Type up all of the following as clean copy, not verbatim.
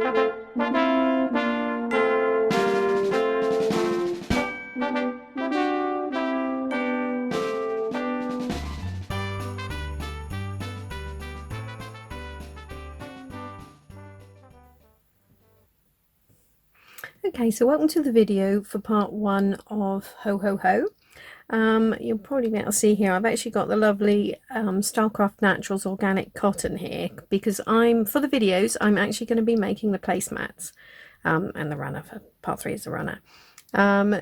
Okay, so welcome to the video for part 1 of HoHoHo. You'll probably be able to see here I've actually got the lovely Starcraft Naturals organic cotton here, because for the videos I'm actually going to be making the placemats, and the runner for part 3 is the runner.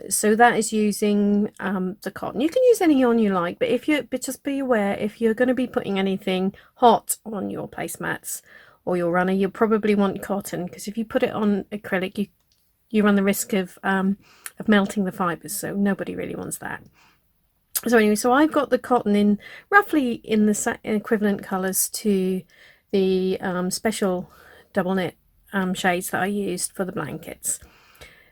So that is using the cotton. You can use any yarn you like, but just be aware, if you're going to be putting anything hot on your placemats or your runner, you'll probably want cotton, because if you put it on acrylic, you run the risk of melting the fibres, so nobody really wants that. So anyway, so I've got the cotton in roughly in the equivalent colours to the special double knit shades that I used for the blankets.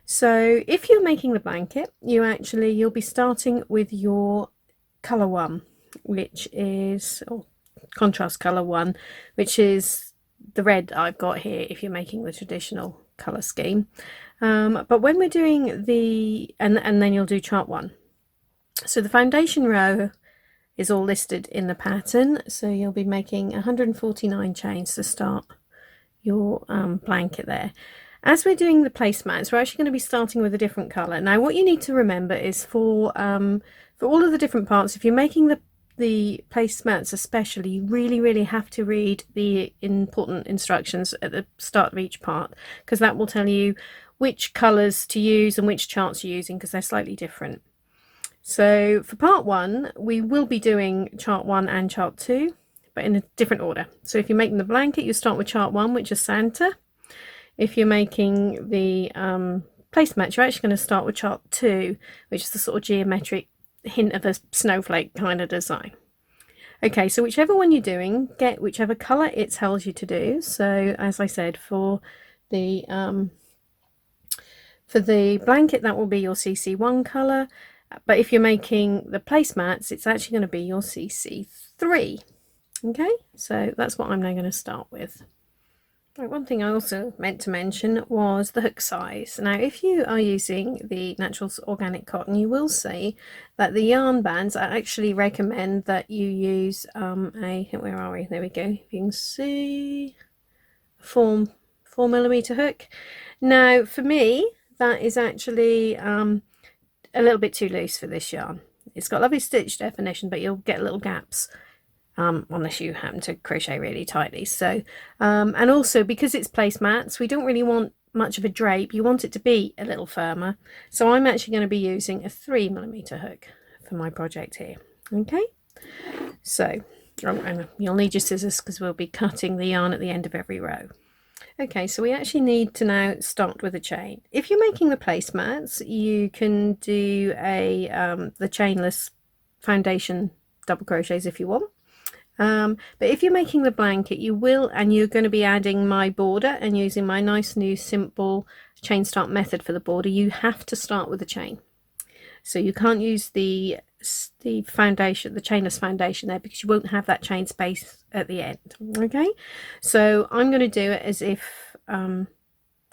So if you're making the blanket, you'll be starting with your colour 1, which is contrast colour 1, which is the red I've got here if you're making the traditional colour scheme. But when we're doing and then you'll do chart 1. So the foundation row is all listed in the pattern, so you'll be making 149 chains to start your blanket there. As we're doing the placemats, we're actually going to be starting with a different colour. Now what you need to remember is for all of the different parts, if you're making the placemats especially, you really have to read the important instructions at the start of each part, because that will tell you which colours to use and which charts you're using, because they're slightly different. So for part 1 we will be doing chart 1 and chart 2, but in a different order. So if you're making the blanket, you start with chart 1, which is Santa. If you're making the placemat, you're actually going to start with chart 2, which is the sort of geometric hint of a snowflake kind of design. Okay, so whichever one you're doing, get whichever colour it tells you to do. So as I said, for the blanket, that will be your CC1 colour, but if you're making the placemats, it's actually going to be your CC3. Okay, so that's what I'm now going to start with. Right, one thing I also meant to mention was the hook size. Now if you are using the Naturals Organic Cotton, you will see that the yarn bands I actually recommend that you use where are we, there we go, if you can see, 4mm hook. Now for me that is actually a little bit too loose for this yarn. It's got lovely stitch definition, but you'll get little gaps unless you happen to crochet really tightly. So and also because it's placemats, we don't really want much of a drape. You want it to be a little firmer, so I'm actually going to be using a 3mm hook for my project here. Okay, so and you'll need your scissors because we'll be cutting the yarn at the end of every row. Okay, so we actually need to now start with a chain. If you're making the placemats, you can do the chainless foundation double crochets if you want. But if you're making the blanket, you're going to be adding my border and using my nice new simple chain start method for the border, you have to start with a chain. So you can't use the foundation, the chainless foundation there, because you won't have that chain space at the end. Okay, so I'm going to do it as if I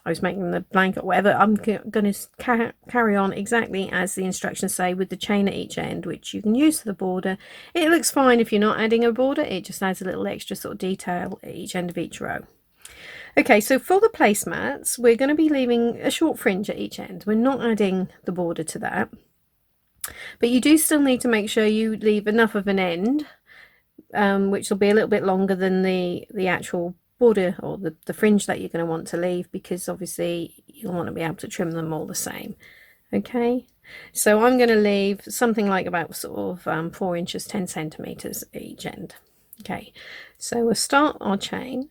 was making the blanket or whatever. I'm going to carry on exactly as the instructions say, with the chain at each end, which you can use for the border. It looks fine if you're not adding a border, it just adds a little extra sort of detail at each end of each row. Okay, so for the placemats, we're going to be leaving a short fringe at each end. We're not adding the border to that, but you do still need to make sure you leave enough of an end, which will be a little bit longer than the actual border or the fringe that you're going to want to leave, because obviously you'll want to be able to trim them all the same. Okay, so I'm going to leave something like about sort of 4 inches 10 centimeters at each end. Okay, so we'll start our chain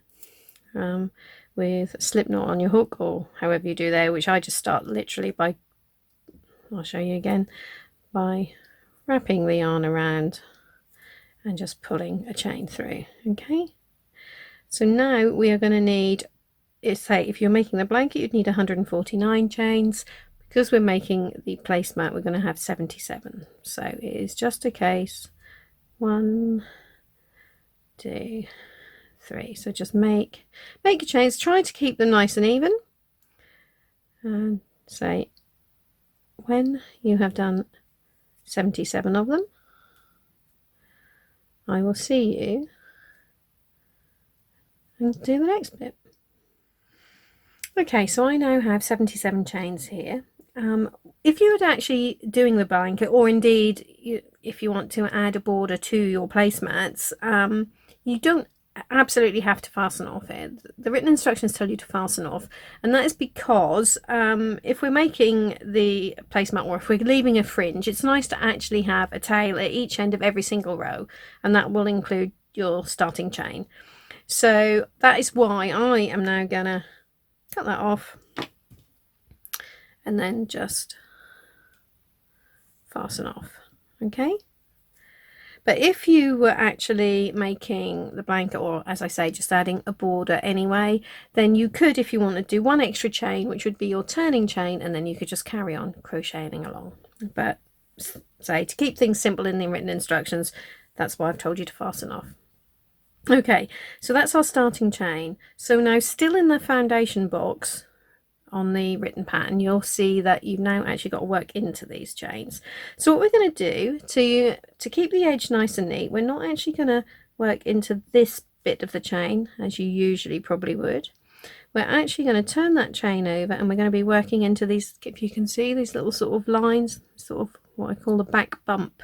with a slip knot on your hook, or however you do there, which I just start literally by, I'll show you again, by wrapping the yarn around and just pulling a chain through. Okay, so now we are going to need, say if you're making the blanket, you'd need 149 chains. Because we're making the placemat, we're going to have 77. So it is just a case 1, 2, 3. So just make your chains, try to keep them nice and even, and say when you have done 77 of them, I will see you and do the next bit. Okay, so I now have 77 chains here. If you were actually doing the blanket, or indeed if you want to add a border to your placemats, you don't absolutely have to fasten off it. The written instructions tell you to fasten off, and that is because if we're making the placemat, or if we're leaving a fringe, it's nice to actually have a tail at each end of every single row, and that will include your starting chain. So that is why I am now gonna cut that off and then just fasten off. Okay, but if you were actually making the blanket, or as I say, just adding a border anyway, then you could, if you want to, do one extra chain, which would be your turning chain, and then you could just carry on crocheting along. But say, to keep things simple in the written instructions, that's why I've told you to fasten off. Okay, so that's our starting chain. So now, still in the foundation box on the written pattern, you'll see that you've now actually got to work into these chains. So what we're going to do to keep the edge nice and neat, we're not actually going to work into this bit of the chain as you usually probably would. We're actually going to turn that chain over, and we're going to be working into these, if you can see, these little sort of lines, sort of what I call the back bump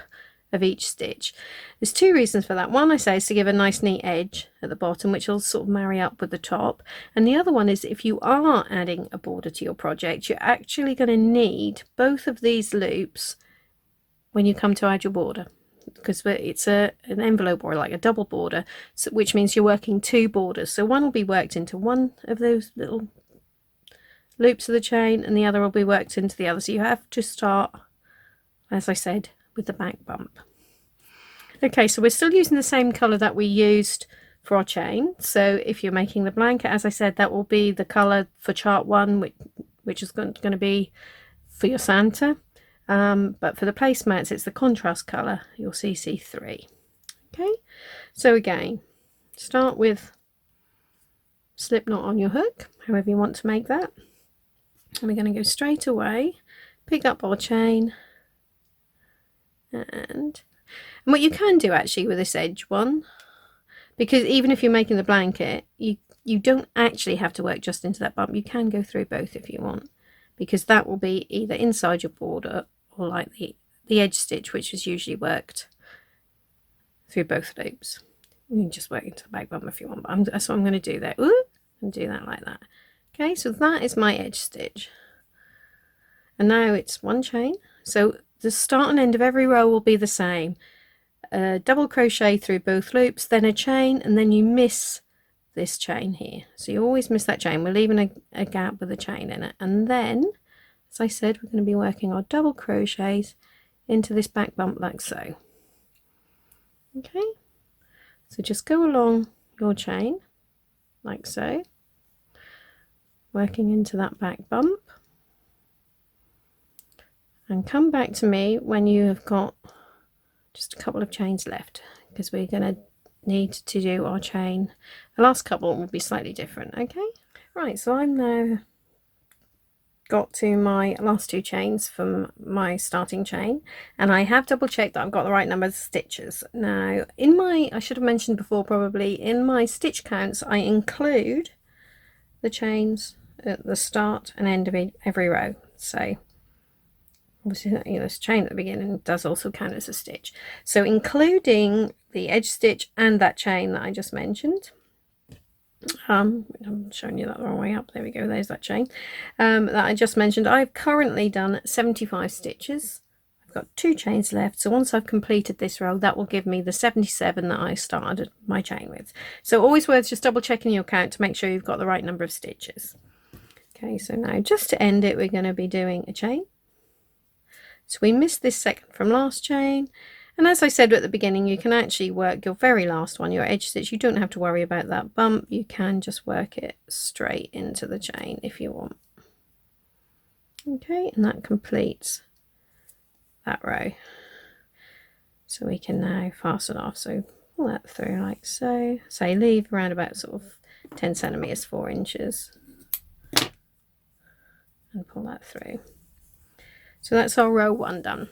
of each stitch. There's two reasons for that. One, I say, is to give a nice neat edge at the bottom, which will sort of marry up with the top, and the other one is if you are adding a border to your project, you're actually going to need both of these loops when you come to add your border, because it's an envelope, or like a double border, so, which means you're working two borders. So one will be worked into one of those little loops of the chain, and the other will be worked into the other. So you have to start, as I said, with the back bump. Okay, so we're still using the same color that we used for our chain. So if you're making the blanket, as I said, that will be the color for chart 1, which is going to be for your Santa, but for the placemats it's the contrast color, your CC3. Okay, so again, start with slip knot on your hook, however you want to make that, and we're going to go straight away, pick up our chain. And what you can do actually with this edge one, because even if you're making the blanket, you don't actually have to work just into that bump. You can go through both if you want, because that will be either inside your border, or like the edge stitch, which is usually worked through both loops. You can just work into the back bump if you want, but that's what I'm going to do there. Ooh, and do that like that. Okay, so that is my edge stitch, and now it's one chain. So the start and end of every row will be the same. Double crochet through both loops, then a chain, and then you miss this chain here. So you always miss that chain. We're leaving a gap with a chain in it. And then, as I said, we're going to be working our double crochets into this back bump like so. Okay, so just go along your chain like so, working into that back bump. And come back to me when you have got just a couple of chains left, because we're going to need to do our chain. The last couple will be slightly different. Okay, right, so I'm now got to my last two chains from my starting chain, and I have double checked that I've got the right number of stitches. Now in my, I should have mentioned before probably, in my stitch counts I include the chains at the start and end of every row. So obviously, you know, this chain at the beginning does also count as a stitch. So including the edge stitch and that chain that I just mentioned, I'm showing you that the wrong way up. There we go. There's that chain that I just mentioned. I've currently done 75 stitches. I've got two chains left. So once I've completed this row, that will give me the 77 that I started my chain with. So always worth just double checking your count to make sure you've got the right number of stitches. Okay, so now just to end it, we're going to be doing a chain. So we missed this second from last chain, and as I said at the beginning, you can actually work your very last one, your edge stitch. You don't have to worry about that bump. You can just work it straight into the chain if you want. Okay, and that completes that row. So we can now fasten off. So pull that through like so. So leave around about sort of 10 centimeters, 4 inches, and pull that through. So that's our row 1 done.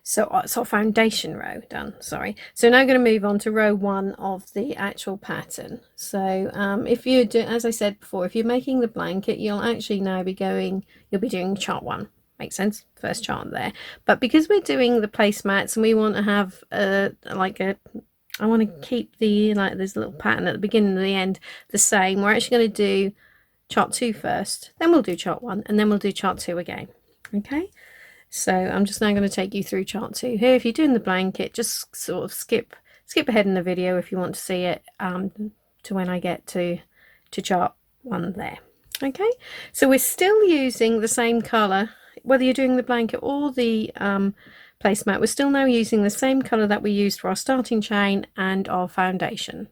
So it's our foundation row done, sorry. So now I'm going to move on to row 1 of the actual pattern. So if you do, as I said before, if you're making the blanket, you'll actually now be you'll be doing chart 1. Makes sense, first chart there. But because we're doing the placemats and we want to have I want to keep the, like, there's a little pattern at the beginning and the end the same. We're actually going to do chart 2 first, then we'll do chart 1, and then we'll do chart 2 again. Okay, so I'm just now going to take you through chart 2 here. If you're doing the blanket, just sort of skip ahead in the video if you want to see it to when I get to chart 1 there. Okay, so we're still using the same color, whether you're doing the blanket or the placemat. We're still now using the same color that we used for our starting chain and our foundation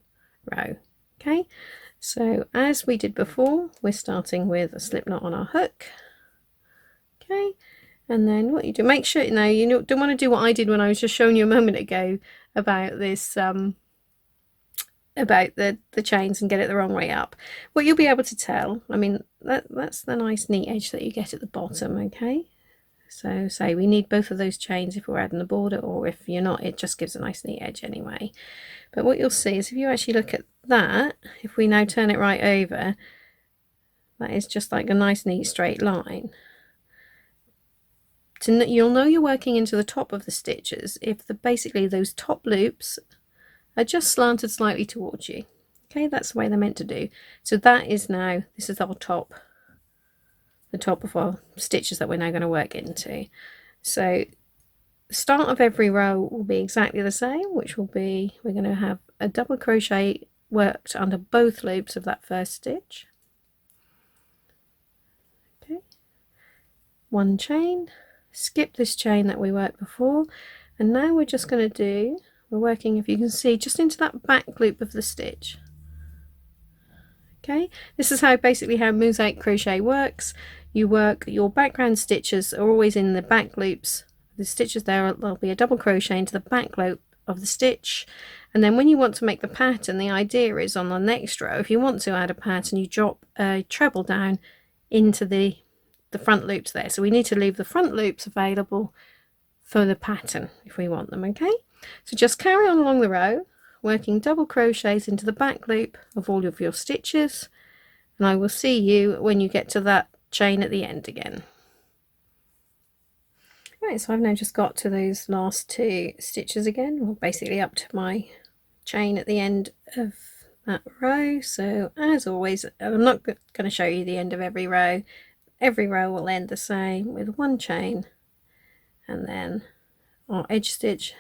row. Okay, so as we did before, we're starting with a slip knot on our hook. Okay, and then what you do, make sure, now you don't want to do what I did when I was just showing you a moment ago about this about the chains and get it the wrong way up. What you'll be able to tell, I mean, that's the nice neat edge that you get at the bottom. Okay, so say we need both of those chains if we're adding the border, or if you're not, it just gives a nice neat edge anyway. But what you'll see is if you actually look at that, if we now turn it right over, that is just like a nice neat straight line. You'll know you're working into the top of the stitches if basically those top loops are just slanted slightly towards you. Okay, that's the way they're meant to do. So that is now, this is our top, the top of our stitches that we're now going to work into. So the start of every row will be exactly the same, which will be, we're going to have a double crochet worked under both loops of that first stitch. Okay, 1 chain, skip this chain that we worked before, and now we're just going to do, we're working, if you can see, just into that back loop of the stitch. Okay, this is basically how mosaic crochet works. You work, your background stitches are always in the back loops. The stitches there'll be a double crochet into the back loop of the stitch, and then when you want to make the pattern, the idea is on the next row, if you want to add a pattern, you drop a treble down into the front loops there. So we need to leave the front loops available for the pattern if we want them. Okay, so just carry on along the row, working double crochets into the back loop of all of your stitches, and I will see you when you get to that chain at the end again. Right, so I've now just got to those last 2 stitches again, or basically up to my chain at the end of that row. So as always, I'm not going to show you the end of every row. Every row will end the same with 1 chain, and then our edge stitch,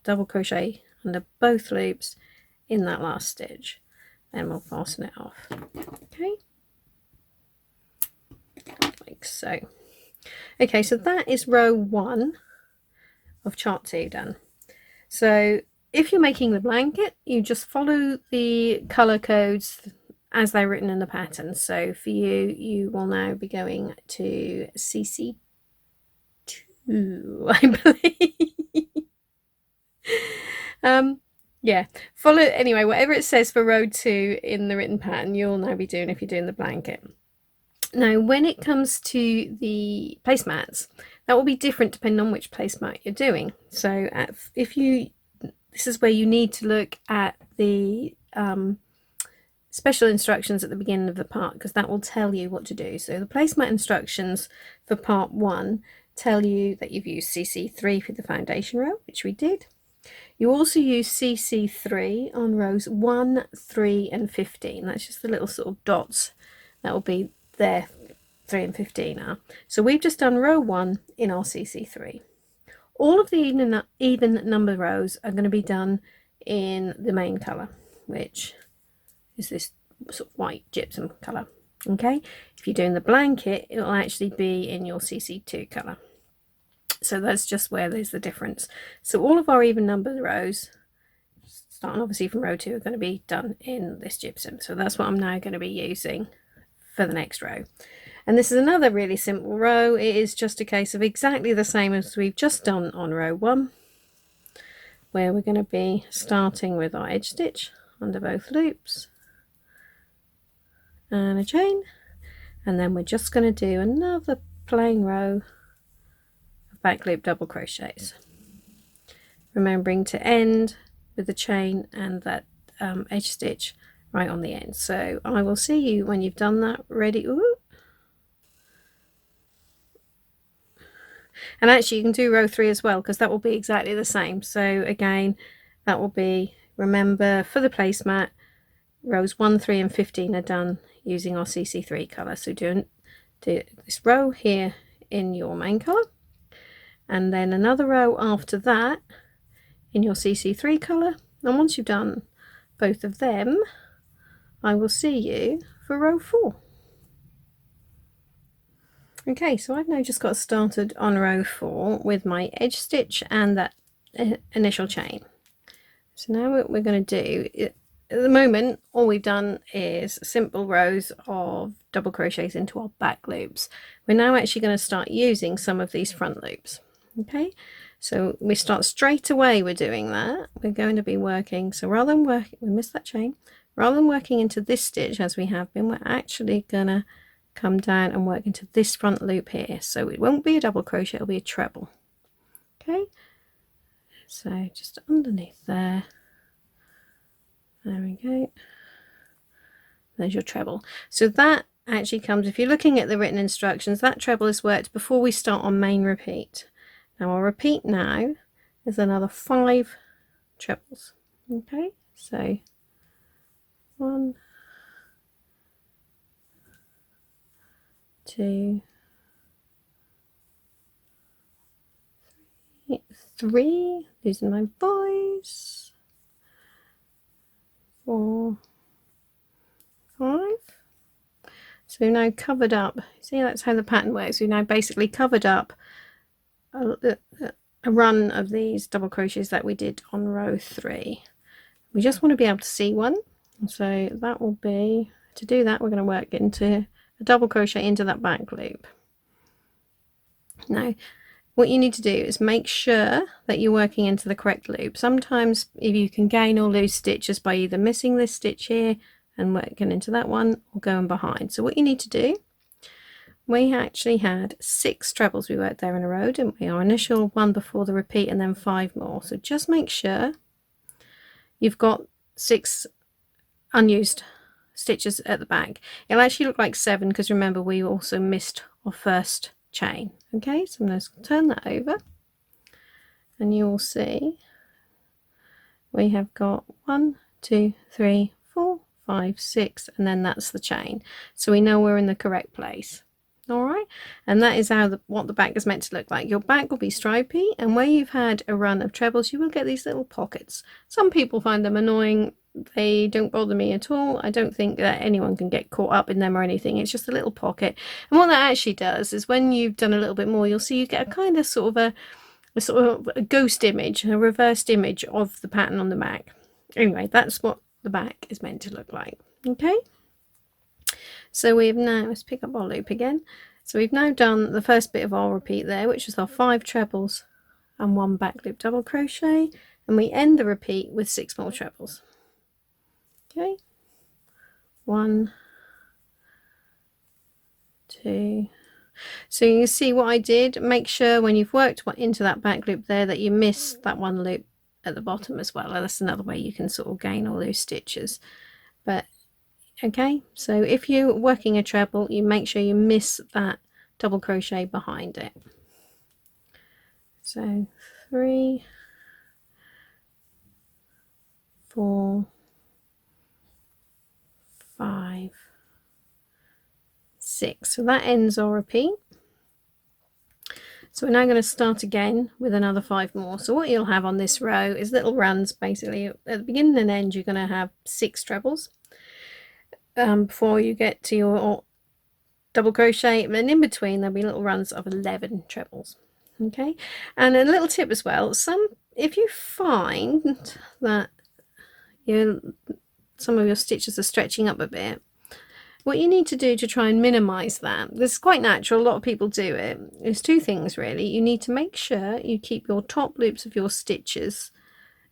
double crochet under both loops in that last stitch, then we'll fasten it off. Okay, like so. Okay, so that is row 1 of chart 2 done. So if you're making the blanket, you just follow the color codes as they're written in the pattern. So for you, you will now be going to CC2, I believe. Yeah, follow, anyway, whatever it says for row 2 in the written pattern, you'll now be doing if you're doing the blanket. Now when it comes to the placemats, that will be different depending on which placemat you're doing. So this is where you need to look at the special instructions at the beginning of the part, because that will tell you what to do. So the placemat instructions for part 1 tell you that you've used CC3 for the foundation row, which we did. You also use CC3 on rows 1, 3 and 15. That's just the little sort of dots that will be there, 3 and 15 are. So we've just done row 1 in our CC3. All of the even number rows are going to be done in the main colour, which is this sort of white gypsum colour. Okay, if you're doing the blanket, it will actually be in your CC2 colour. So that's just where there's the difference. So all of our even numbered rows, starting obviously from row 2, are going to be done in this gypsum. So that's what I'm now going to be using for the next row. And this is another really simple row. It is just a case of exactly the same as we've just done on row 1. where we're going to be starting with our edge stitch under both loops and a chain, and then we're just going to do another plain row of back loop double crochets, remembering to end with the chain and that edge stitch right on the end. So I will see you when you've done that. Ready? Ooh. And actually you can do row 3 as well, because that will be exactly the same. So again, that will be, remember, for the placemat, rows 1, 3 and 15 are done using our CC3 colour. So do this row here in your main colour, and then another row after that in your CC3 colour, and once you've done both of them, I will see you for row 4. Okay, so I've now just got started on row 4 with my edge stitch and that initial chain. So now what we're going to do, at the moment all we've done is simple rows of double crochets into our back loops. We're now actually going to start using some of these front loops. Okay, so we start straight away, we're doing that. We're going to be working, so rather than working, we missed that chain, rather than working into this stitch as we have been, we're actually going to come down and work into this front loop here. So it won't be a double crochet, it'll be a treble. Okay, so just underneath there. There we go. There's your treble. So that actually comes, if you're looking at the written instructions, that treble is worked before we start on main repeat. Now our repeat now is another 5 trebles. Okay, so 1, 2, 3, losing my voice, 4, 5. So we've now covered up, see, that's how the pattern works. We've now basically covered up a run of these double crochets that we did on row 3. We just want to be able to see one, so that will be, to do that we're going to work into a double crochet into that back loop. Now what you need to do is make sure that you're working into the correct loop. Sometimes if you can gain or lose stitches by either missing this stitch here and working into that one or going behind. So what you need to do, we actually had 6 trebles we worked there in a row, didn't we? Our initial one before the repeat and then 5 more. So just make sure you've got 6 unused stitches at the back. It'll actually look like 7 because remember we also missed our first chain. Okay, so I'm going to turn that over and you will see we have got 1, 2, 3, 4, 5, 6, and then that's the chain. So we know we're in the correct place. Alright, and that is how what the back is meant to look like. Your back will be stripy, and where you've had a run of trebles you will get these little pockets. Some people find them annoying. They don't bother me at all. I don't think that anyone can get caught up in them or anything. It's just a little pocket, and what that actually does is when you've done a little bit more, you'll see you get a kind of sort of a ghost image, a reversed image of the pattern on the back. Anyway, that's what the back is meant to look like. Okay, so we've now, let's pick up our loop again. So we've now done the first bit of our repeat there, which was our 5 trebles and 1 back loop double crochet, and we end the repeat with 6 more trebles. Okay, 1, 2. So you see what I did. Make sure when you've worked into that back loop there that you miss that one loop at the bottom as well. That's another way you can sort of gain all those stitches. But okay, so if you're working a treble, you make sure you miss that double crochet behind it. So 3, 4, 5, 6. So that ends our repeat. So we're now going to start again with another 5 more. So what you'll have on this row is little runs. Basically at the beginning and end you're going to have 6 trebles before you get to your double crochet, and in between there'll be little runs of 11 trebles. Okay, and a little tip as well, if you find that some of your stitches are stretching up a bit, what you need to do to try and minimize that, this is quite natural, a lot of people do it, is 2 things really. You need to make sure you keep your top loops of your stitches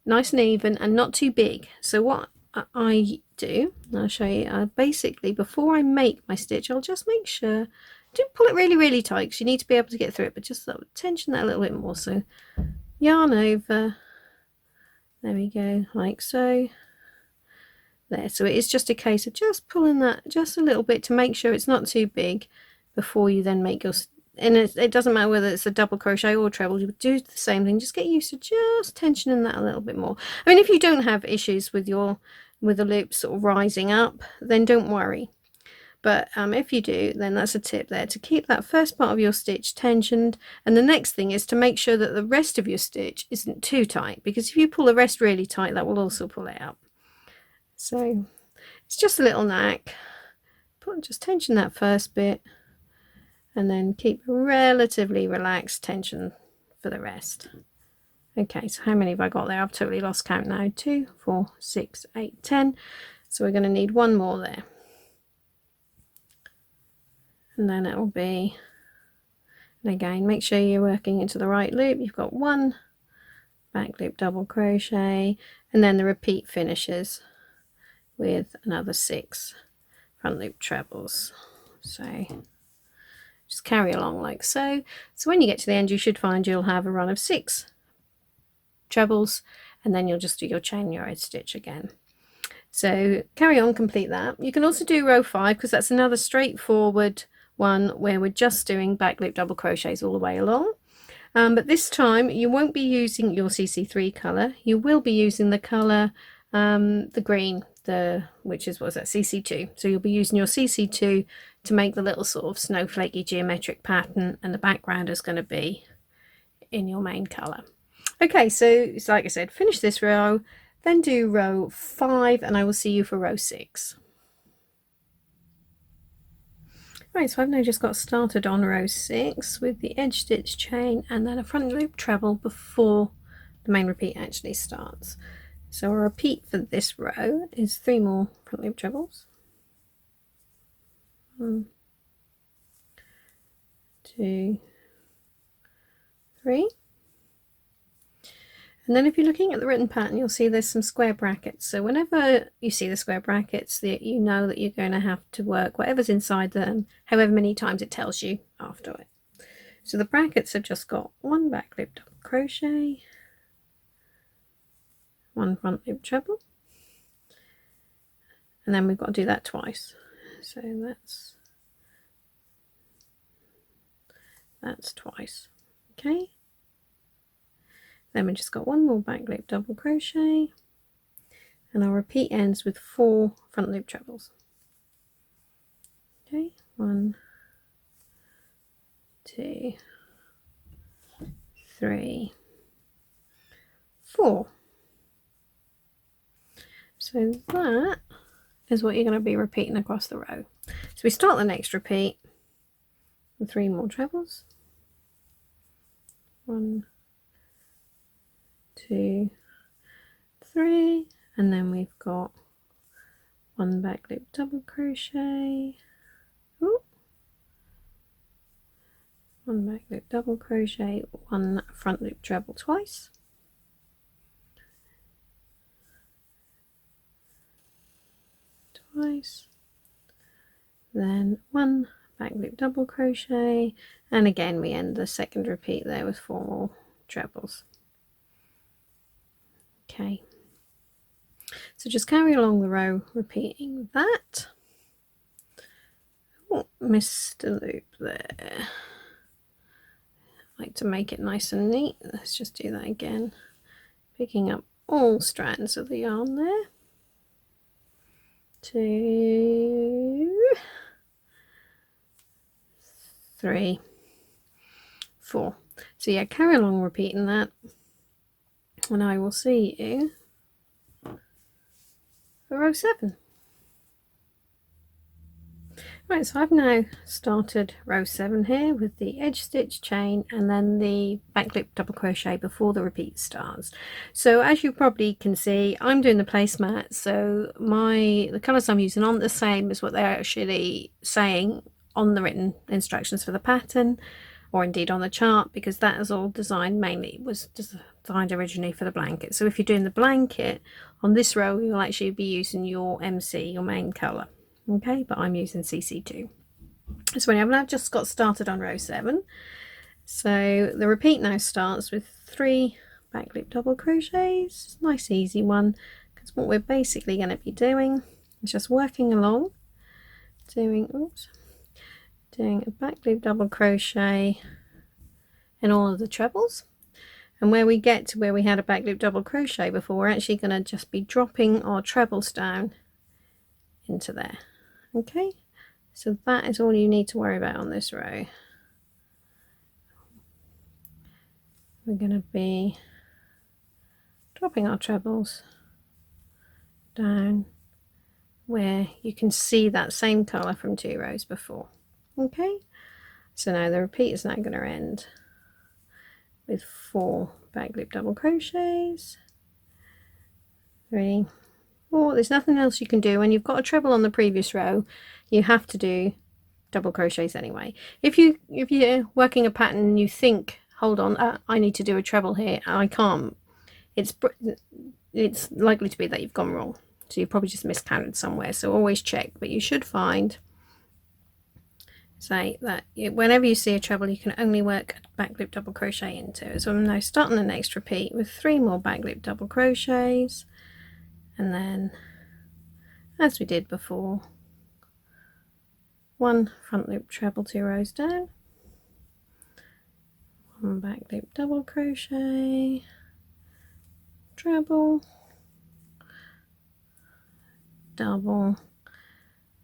nice and even and not too big. So what I do, I'll show you, basically before I make my stitch, I'll just make sure, don't pull it really tight because you need to be able to get through it, but just sort of tension that a little bit more. So yarn over, there we go, like so. There, so it is just a case of just pulling that just a little bit to make sure it's not too big before you then make your, and it doesn't matter whether it's a double crochet or treble, you would do the same thing. Just get used to just tensioning that a little bit more. I mean, if you don't have issues with the loops sort of rising up, then don't worry. But if you do, then that's a tip there, to keep that first part of your stitch tensioned. And the next thing is to make sure that the rest of your stitch isn't too tight, because if you pull the rest really tight, that will also pull it out. So it's just a little knack. Just tension that first bit and then keep relatively relaxed tension for the rest. Okay, so how many have I got there? I've totally lost count now. 2, 4, 6, 8, 10. So we're going to need one more there. And then it will be, and again, make sure you're working into the right loop. You've got 1 back loop double crochet, and then the repeat finishes with another 6 front loop trebles. So just carry along like so. So when you get to the end, you should find you'll have a run of 6 trebles, and then you'll just do your chain your edge stitch again. So carry on, complete that. You can also do row 5, because that's another straightforward one where we're just doing back loop double crochets all the way along. But this time you won't be using your CC3 color. You will be using the color the green, which is, what's that, CC2. So you'll be using your CC2 to make the little sort of snowflakey geometric pattern, and the background is going to be in your main color. Okay, so it's like I said, finish this row, then do row 5, and I will see you for row 6. Right, so I've now just got started on row 6 with the edge stitch chain and then a front loop treble before the main repeat actually starts. So a repeat for this row is 3 more front loop trebles. 1, 2, 3. And then if you're looking at the written pattern, you'll see there's some square brackets. So whenever you see the square brackets, you know that you're going to have to work whatever's inside them, however many times it tells you after it. So the brackets have just got 1 back loop double crochet, 1 front loop treble, and then we've got to do that twice. So that's twice. Okay. Then we just got 1 more back loop double crochet, and our repeat ends with 4 front loop trebles. Okay, 1, 2, 3, 4. So that is what you're going to be repeating across the row. So we start the next repeat with 3 more trebles. 1, 2, 3, and then we've got 1 back loop double crochet, 1 back loop double crochet, 1 front loop treble twice, then 1 back loop double crochet, and again we end the second repeat there with 4 more trebles. Okay, so just carry along the row repeating that. Oh, missed a loop there. I like to make it nice and neat. Let's just do that again, picking up all strands of the yarn there. 2, 3, 4. So yeah, carry along repeating that, and I will see you for row 7. Right, so I've now started row 7 here with the edge stitch chain and then the back loop double crochet before the repeat starts. So as you probably can see, I'm doing the placemat, so the colours I'm using aren't the same as what they're actually saying on the written instructions for the pattern, or indeed on the chart, because that is all designed mainly, was just designed originally for the blanket. So if you're doing the blanket on this row, you'll actually be using your MC, your main colour. Okay, but I'm using CC2. So anyway, I've just got started on row 7. So the repeat now starts with 3 back loop double crochets. Nice easy one, because what we're basically going to be doing is just working along, doing a back loop double crochet in all of the trebles. And where we get to where we had a back loop double crochet before, we're actually going to just be dropping our trebles down into there. Okay, so that is all you need to worry about on this row. We're going to be dropping our trebles down where you can see that same colour from 2 rows before. Okay, so now the repeat is now going to end with 4 back loop double crochets, 3, 4. There's nothing else you can do. When you've got a treble on the previous row, you have to do double crochets anyway. If you're working a pattern and you think, hold on, I need to do a treble here, I can't, it's likely to be that you've gone wrong, so you've probably just miscounted somewhere. So always check, but you should find, say that whenever you see a treble, you can only work a back loop double crochet into it. So I'm now starting the next repeat with 3 more back loop double crochets, and then, as we did before, 1 front loop treble 2 rows down, 1 back loop double crochet, treble, double,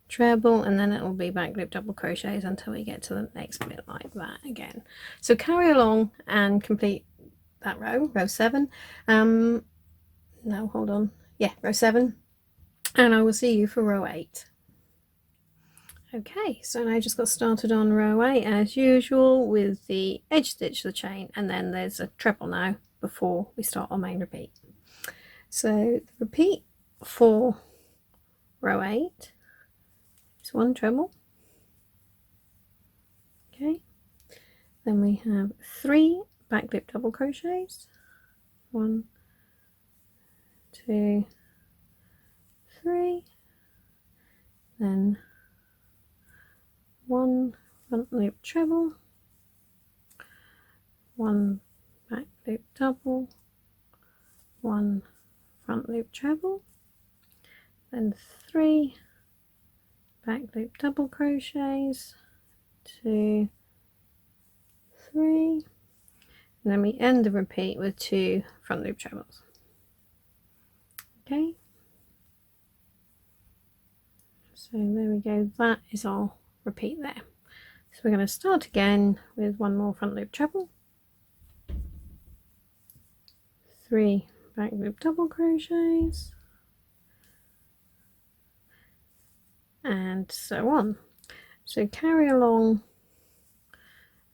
treble, and then it will be back loop double crochets until we get to the next bit like that again. So carry along and complete that row 7. No, hold on, yeah, row 7, and I will see you for row 8. Okay, so now I just got started on row 8 as usual with the edge stitch the chain, and then there's a treble now before we start our main repeat. So the repeat for row 8 is 1 treble. Okay, then we have 3 back loop double crochets, 1, 2, 3, then 1 front loop treble, 1 back loop double, 1 front loop treble, then 3 back loop double crochets, 2, 3, and then we end the repeat with 2 front loop trebles. Okay, so there we go, that is our repeat there. So we're going to start again with 1 more front loop treble, 3 back loop double crochets, and so on. So carry along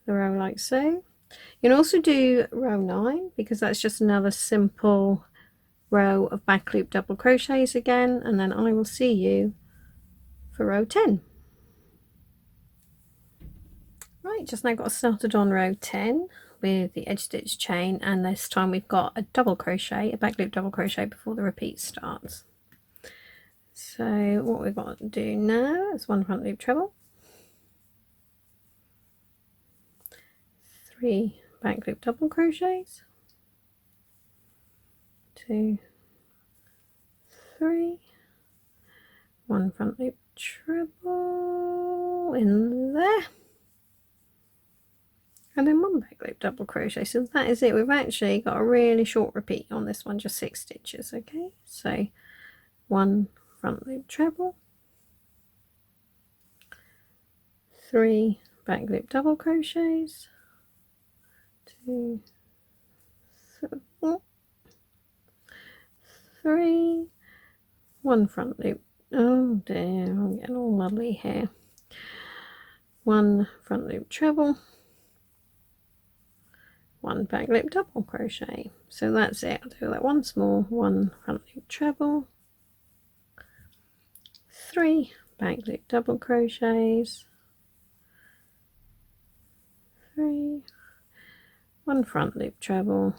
the row like so. You can also do row 9, because that's just another simple row of back loop double crochets again, and then I will see you for row 10. Right, just now got started on row 10 with the edge stitch chain, and this time we've got a double crochet, a back loop double crochet before the repeat starts. So what we've got to do now is 1 front loop treble, 3 back loop double crochets, 2, 3, 1 front loop treble in there, and then 1 back loop double crochet. So that is it. We've actually got a really short repeat on this one, just 6 stitches. Okay, so 1 front loop treble, 3 back loop double crochets, 2, 3, 1 front loop, oh dear, I'm getting all lovely here, 1 front loop treble, 1 back loop double crochet. So that's it. I'll do that once more. 1 front loop treble, 3 back loop double crochets, 3, 1 front loop treble,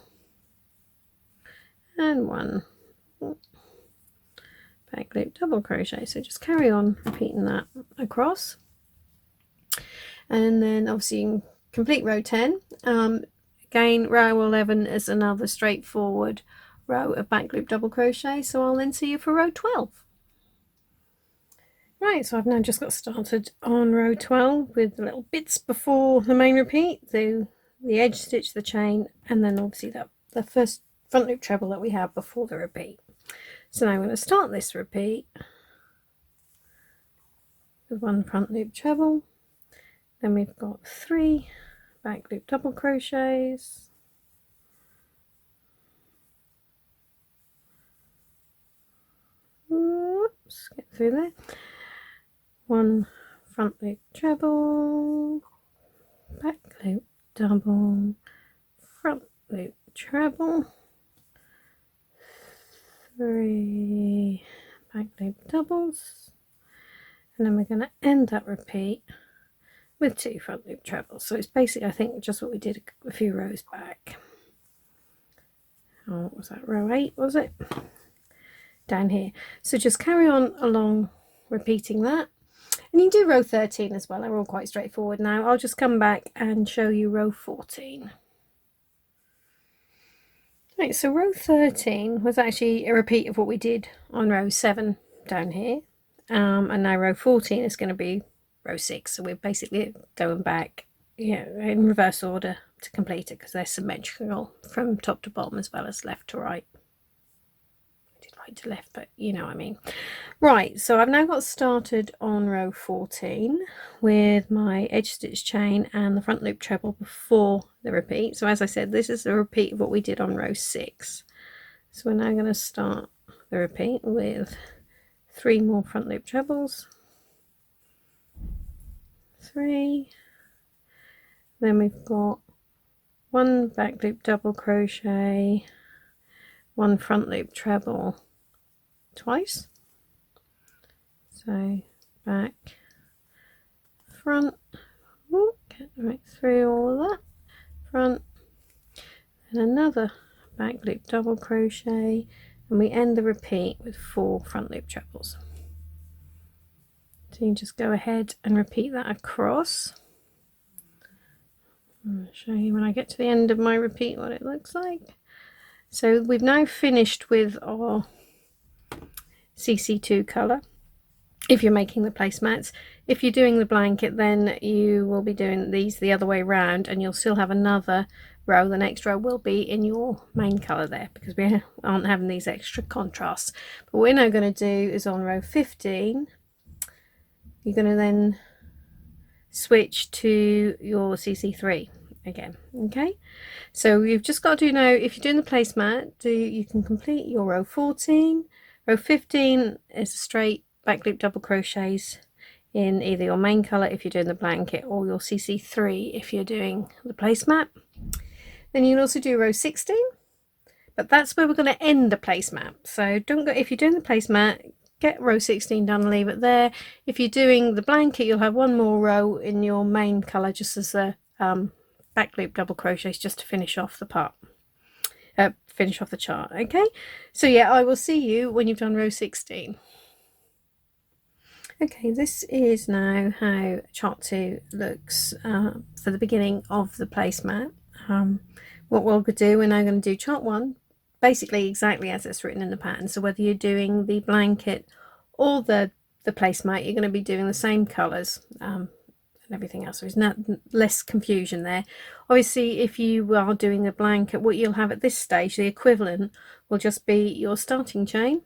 and 1 back loop double crochet. So just carry on repeating that across, and then obviously you can complete row 10. Again, row 11 is another straightforward row of back loop double crochet, so I'll then see you for row 12. Right, so I've now just got started on row 12 with the little bits before the main repeat, the edge stitch, the chain, and then obviously the first front loop treble that we have before the repeat. So now I'm going to start this repeat with 1 front loop treble, then we've got 3 back loop double crochets, whoops, get through there, 1 front loop treble, back loop double, front loop treble, 3 back loop doubles, and then we're going to end that repeat with 2 front loop trebles. So it's basically, I think, just what we did a few rows back. Oh, what was that, row 8 was it? Down here. So just carry on along repeating that, and you can do row 13 as well. They're all quite straightforward. Now I'll just come back and show you row 14. Right, so row 13 was actually a repeat of what we did on row 7 down here, and now row 14 is going to be row 6, so we're basically going back, you know, in reverse order to complete it, because they're symmetrical from top to bottom as well as left to right. I did right to left, but you know what I mean. Right, so I've now got started on row 14 with my edge stitch chain and the front loop treble before the repeat. So as I said, this is a repeat of what we did on row 6. So we're now going to start the repeat with 3 more front loop trebles, 3, then we've got 1 back loop double crochet, 1 front loop treble twice, so back, front, get right through all of that, front, and another back loop double crochet, and we end the repeat with 4 front loop trebles. So you can just go ahead and repeat that across. I'll show you when I get to the end of my repeat what it looks like. So we've now finished with our CC2 colour, if you're making the placemats. If you're doing the blanket, then you will be doing these the other way around, and you'll still have another row. The next row will be in your main colour there, because we aren't having these extra contrasts. But what we're now going to do is on row 15, you're going to then switch to your CC3 again. Okay, so you've just got to do now, if you're doing the placemat, you can complete your row 14. Row 15 is a straight back loop double crochets in either your main colour if you're doing the blanket, or your CC3 if you're doing the placemat. Then you can also do row 16, but that's where we're going to end the placemat. So don't go, if you're doing the placemat, get row 16 done and leave it there. If you're doing the blanket, you'll have 1 more row in your main colour just as a back loop double crochets, just to finish off the part, finish off the chart. Okay, so yeah, I will see you when you've done row 16. Okay, this is now how chart 2 looks for the beginning of the placemat. What we'll do, we're now going to do chart 1 basically exactly as it's written in the pattern. So whether you're doing the blanket or the placemat, you're going to be doing the same colours and everything else. So there's less confusion there. Obviously, if you are doing the blanket, what you'll have at this stage, the equivalent will just be your starting chain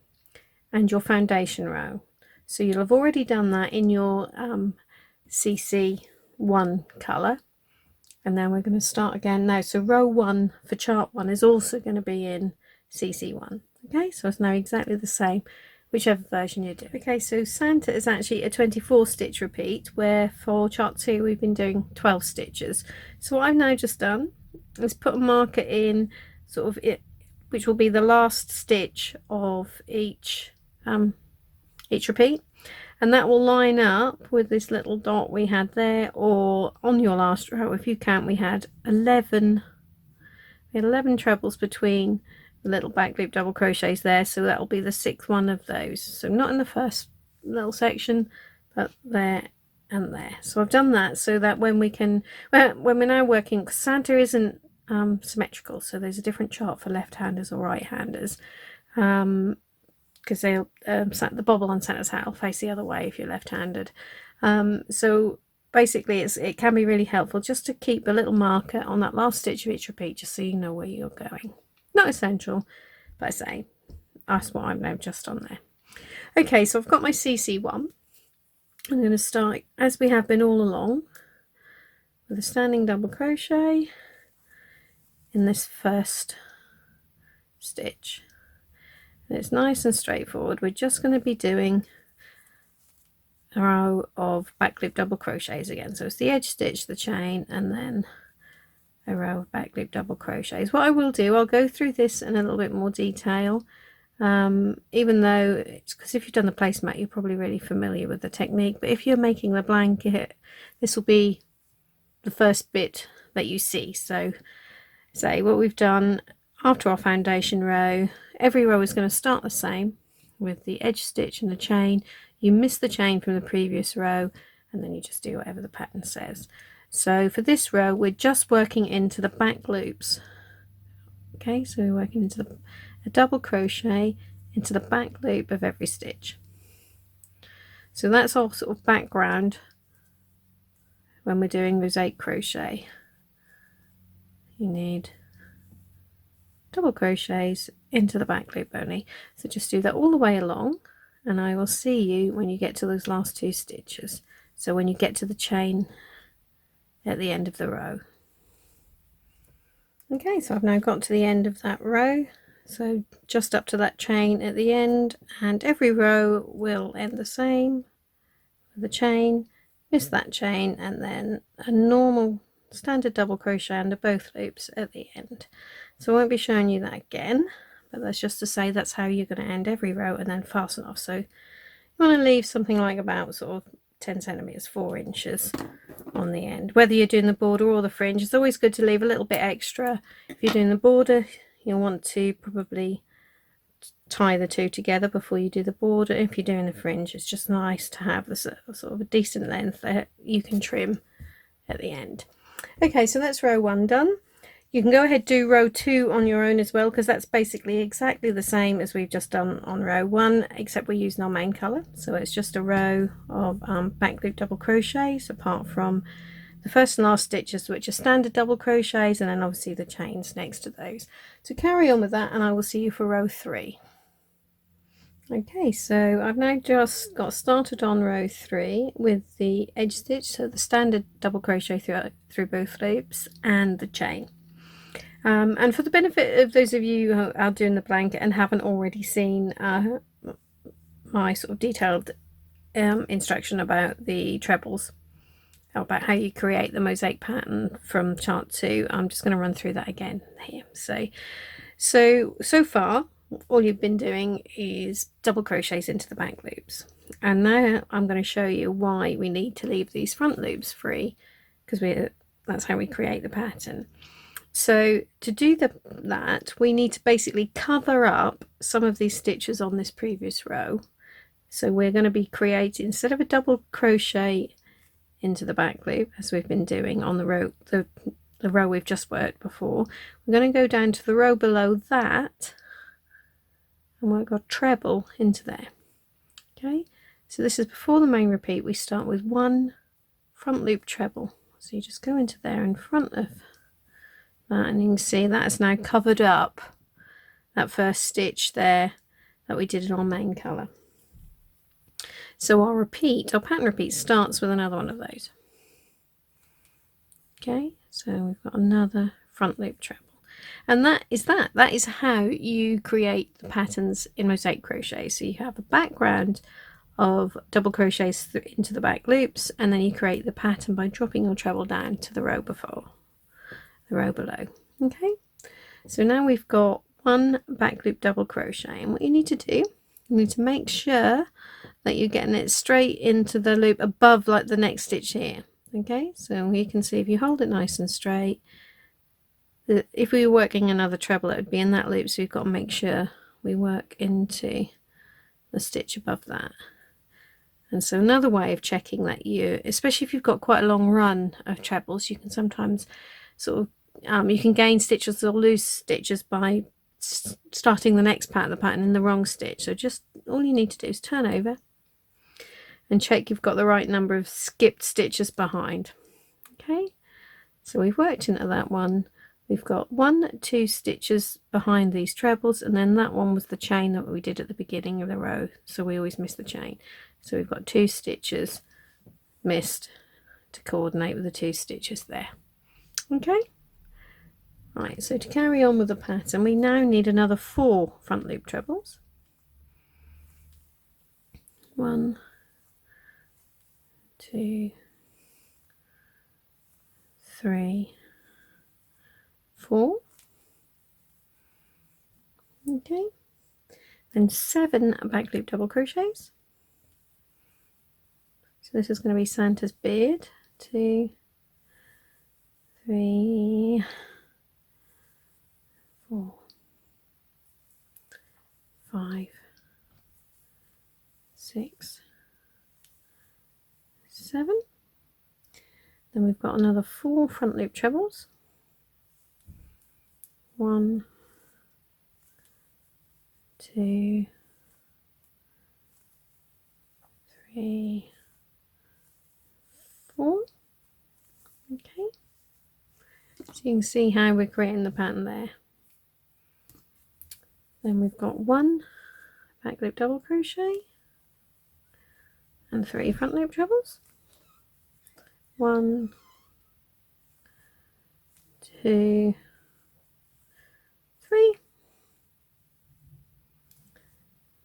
and your foundation row. So you'll have already done that in your CC1 colour. And then we're going to start again now. So row 1 for chart 1 is also going to be in CC1. Okay, so it's now exactly the same, whichever version you do. Okay, so Santa is actually a 24 stitch repeat, where for chart 2 we've been doing 12 stitches. So what I've now just done is put a marker in sort of it, which will be the last stitch of each repeat, and that will line up with this little dot we had there, or on your last row, if you count, we had 11 trebles between the little back loop double crochets there, so that will be the 6th one of those. So not in the first little section, but there and there. So I've done that so that when we're now working, because Santa isn't symmetrical, so there's a different chart for left-handers or right-handers, because they'll the bobble on Santa's hat will face the other way if you're left-handed. So basically it can be really helpful just to keep a little marker on that last stitch of each repeat, just so you know where you're going. Not essential, but I say that's what I've now just on there. Okay, so I've got my CC1. I'm going to start as we have been all along with a standing double crochet in this first stitch. And it's nice and straightforward. We're just going to be doing a row of back loop double crochets again. So it's the edge stitch, the chain, and then a row of back loop double crochets. What I will do, I'll go through this in a little bit more detail, even though it's because if you've done the placemat you're probably really familiar with the technique, but if you're making the blanket this will be the first bit that you see. So say what we've done after our foundation row, every row is going to start the same with the edge stitch and the chain. You miss the chain from the previous row and then you just do whatever the pattern says. So for this row we're just working into the back loops. Okay, so we're working into a double crochet into the back loop of every stitch. So that's our sort of background when we're doing mosaic crochet. You need double crochets into the back loop only. So just do that all the way along, and I will see you when you get to those last 2 stitches. So when you get to the chain at the end of the row. Okay, so I've now got to the end of that row, so just up to that chain at the end, and every row will end the same with a chain, miss that chain, and then a normal standard double crochet under both loops at the end. So I won't be showing you that again, but that's just to say that's how you're going to end every row and then fasten off. So you want to leave something like about sort of 10 centimeters, 4 inches on the end. Whether you're doing the border or the fringe, it's always good to leave a little bit extra. If you're doing the border, you'll want to probably tie the 2 together before you do the border. If you're doing the fringe, it's just nice to have this sort of a decent length that you can trim at the end. Okay, so that's row 1 done. You can go ahead do row 2 on your own as well, because that's basically exactly the same as we've just done on row 1, except we're using our main colour. So it's just a row of back loop double crochets, apart from the first and last stitches, which are standard double crochets, and then obviously the chains next to those. So carry on with that, and I will see you for row 3. Okay, so I've now just got started on row 3 with the edge stitch, so the standard double crochet through both loops and the chain. And for the benefit of those of you who are doing the blanket and haven't already seen my sort of detailed instruction about the trebles, about how you create the mosaic pattern from chart 2, I'm just going to run through that again here. So far all you've been doing is double crochets into the back loops, and now I'm going to show you why we need to leave these front loops free, because that's how we create the pattern. So to do that, we need to basically cover up some of these stitches on this previous row. So we're going to be creating, instead of a double crochet into the back loop as we've been doing on the row we've just worked before, we're going to go down to the row below that and work our treble into there. Okay, so this is before the main repeat. We start with 1 front loop treble, so you just go into there in front of that, and you can see that's now covered up that first stitch there that we did in our main colour. So our pattern repeat starts with another one of those. Okay, so we've got another front loop treble, and that is how you create the patterns in mosaic crochet. So you have a background of double crochets into the back loops, and then you create the pattern by dropping your treble down to the row before, the row below. Okay, so now we've got 1 back loop double crochet, and what you need to do, you need to make sure that you're getting it straight into the loop above, like the next stitch here. Okay, so you can see if you hold it nice and straight, if we were working another treble, it would be in that loop, so we've got to make sure we work into the stitch above that. And so another way of checking that especially if you've got quite a long run of trebles, you can sometimes sort of, you can gain stitches or lose stitches by starting the next part of the pattern in the wrong stitch. So just all you need to do is turn over and check you've got the right number of skipped stitches behind. Okay, so we've worked into that one. We've got 1, 2 stitches behind these trebles, and then that one was the chain that we did at the beginning of the row, so we always miss the chain. So we've got 2 stitches missed to coordinate with the 2 stitches there. Okay, right, so to carry on with the pattern, we now need another 4 front loop trebles. 1, 2, 3, 4. Okay, and 7 back loop double crochets. So this is going to be Santa's beard. 2, 3, 4, 5, 6, 7. Then we've got another 4 front loop trebles. 1, 2, 3, 4. Okay, so you can see how we're creating the pattern there. Then we've got 1 back loop double crochet and 3 front loop trebles. 1, 2, 3.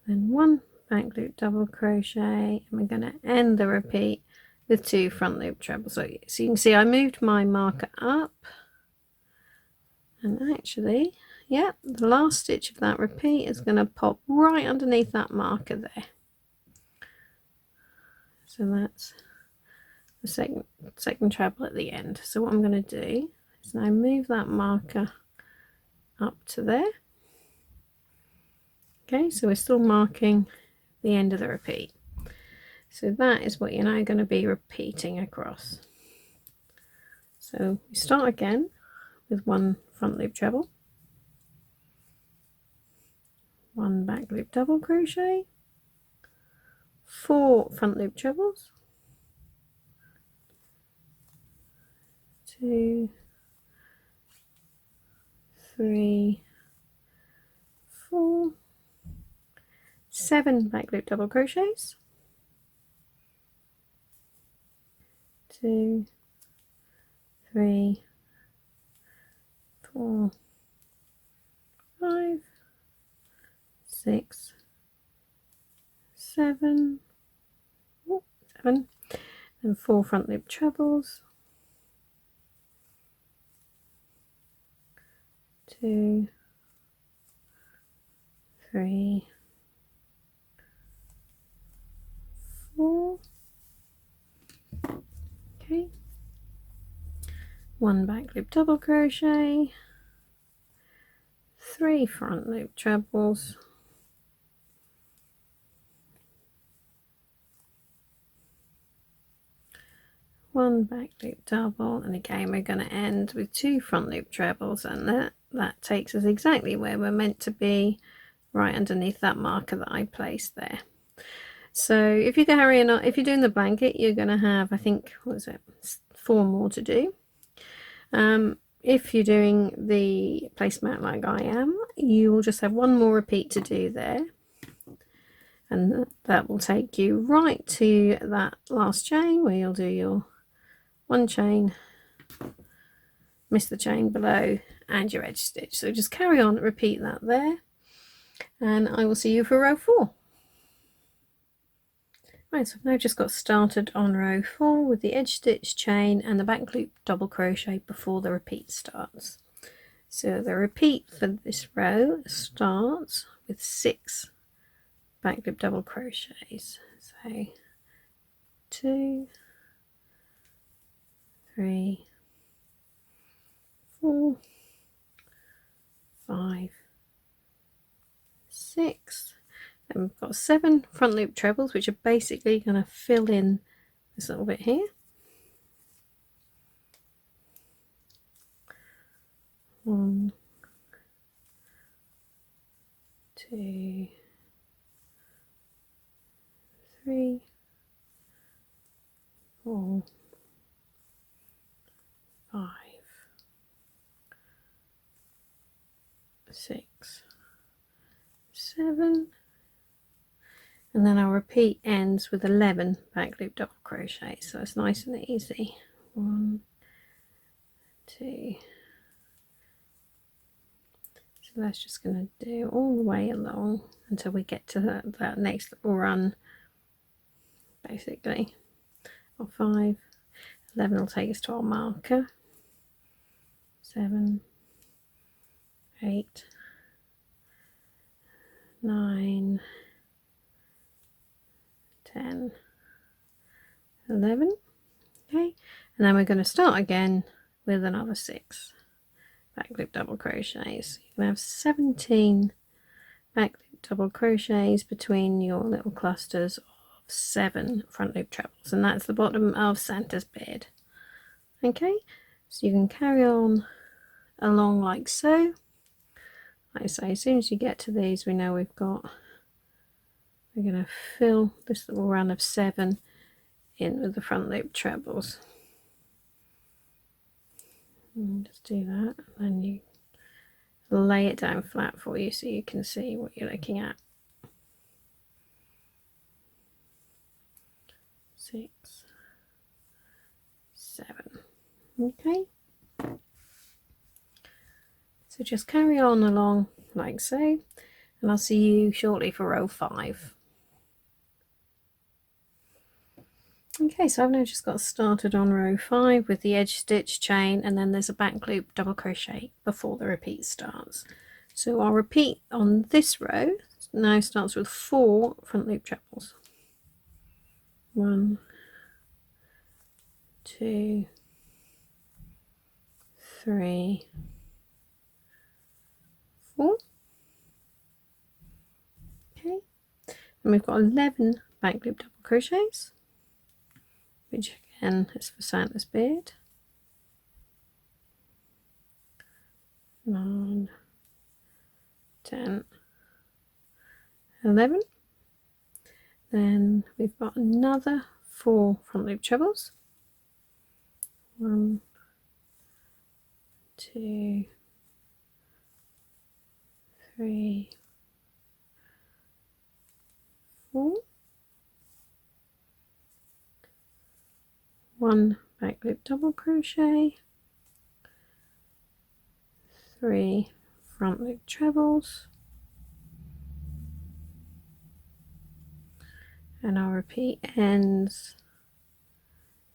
Then 1 back loop double crochet, and we're going to end the repeat with 2 front loop trebles. So you can see I moved my marker up, and actually, yeah, the last stitch of that repeat is going to pop right underneath that marker there. So that's the second treble at the end. So what I'm going to do is now move that marker up to there. Okay, so we're still marking the end of the repeat. So that is what you're now going to be repeating across. So we start again with 1 front loop treble, 1 back loop double crochet, 4 front loop trebles, 2, 3, 4, 7 back loop double crochets, 2, 3, 4, 5, 6, 7, 7, and 4 front loop trebles, 2, 3, 4. Okay, 1 back loop double crochet, 3 front loop trebles, 1 back loop double, and again we're going to end with 2 front loop trebles, and that takes us exactly where we're meant to be, right underneath that marker that I placed there. So if you're carrying on, if you're doing the blanket, you're going to have, I think, what is it, 4 more to do. If you're doing the placemat like I am, you will just have 1 more repeat to do there, and that will take you right to that last chain where you'll do your 1 chain, miss the chain below, and your edge stitch. So just carry on, repeat that there, and I will see you for row 4. Right, so I've now just got started on row 4 with the edge stitch, chain, and the back loop double crochet before the repeat starts. So the repeat for this row starts with 6 back loop double crochets. So 2, 3, 4, and we've got 7 front loop trebles, which are basically going to fill in this little bit here. 1, 2, 3, 4, 5, 6, 7, and then our repeat ends with 11 back loop double crochets, so it's nice and easy. 1, 2. So that's just going to do all the way along until we get to that next little run, basically. Or 5, 11 will take us to our marker. 7, 8, 9, 10, 11. Okay, and then we're going to start again with another 6 back loop double crochets. You can have 17 back loop double crochets between your little clusters of 7 front loop trebles, and that's the bottom of Santa's beard. Okay, so you can carry on along like so. Like I say, as soon as you get to these, we know we're going to fill this little run of 7 in with the front loop trebles. And just do that, and then you lay it down flat for you so you can see what you're looking at. 6, 7. Okay, so just carry on along like so, and I'll see you shortly for row 5. Okay, so I've now just got started on row 5 with the edge stitch chain, and then there's a back loop double crochet before the repeat starts. So our repeat on this row now starts with 4 front loop trebles. 1, 2, 3, 4. Okay, and we've got 11 back loop double crochets, which again is for Santa's beard. 9, 10, 11. Then we've got another 4 front loop trebles. 1, 2, 3, 4. 1 back loop double crochet, 3 front loop trebles, and our repeat ends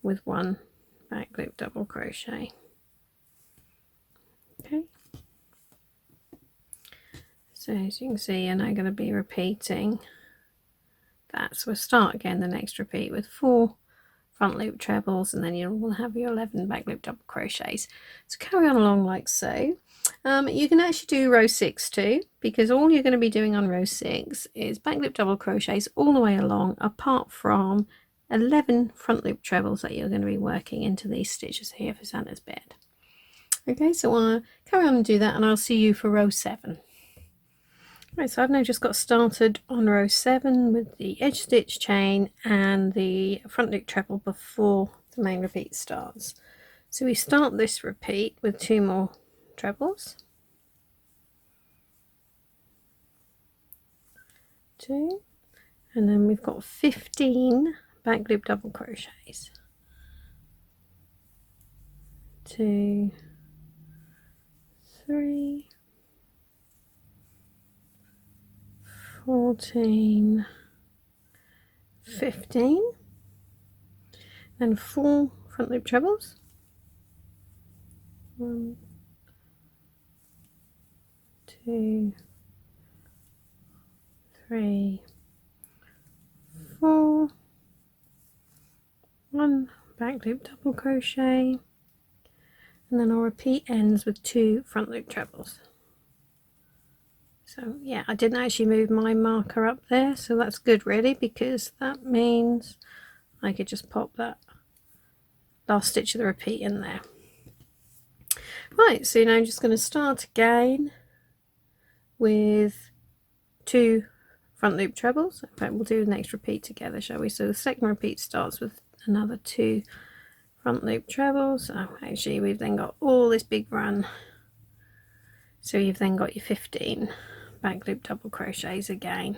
with 1 back loop double crochet. Okay, so as you can see, you're now going to be repeating that. So we'll start again the next repeat with 4 front loop trebles, and then you'll have your 11 back loop double crochets. So carry on along like so. You can actually do row 6 too, because all you're going to be doing on row 6 is back loop double crochets all the way along, apart from 11 front loop trebles that you're going to be working into these stitches here for Santa's beard. Okay, so I'll carry on and do that, and I'll see you for row 7. Right, so I've now just got started on row 7 with the edge stitch chain and the front loop treble before the main repeat starts. So we start this repeat with 2 more trebles, 2, and then we've got 15 back loop double crochets, 2, 3, 14, 15, and 4 front loop trebles, 1, 2, 3, 4, 1 back loop double crochet, and then our repeat ends with 2 front loop trebles. So yeah, I didn't actually move my marker up there, so that's good really, because that means I could just pop that last stitch of the repeat in there. Right, so now I'm just going to start again with 2 front loop trebles. In fact, we'll do the next repeat together, shall we? So the second repeat starts with another 2 front loop trebles. So actually we've then got all this big run, so you've then got your 15 back loop double crochets again.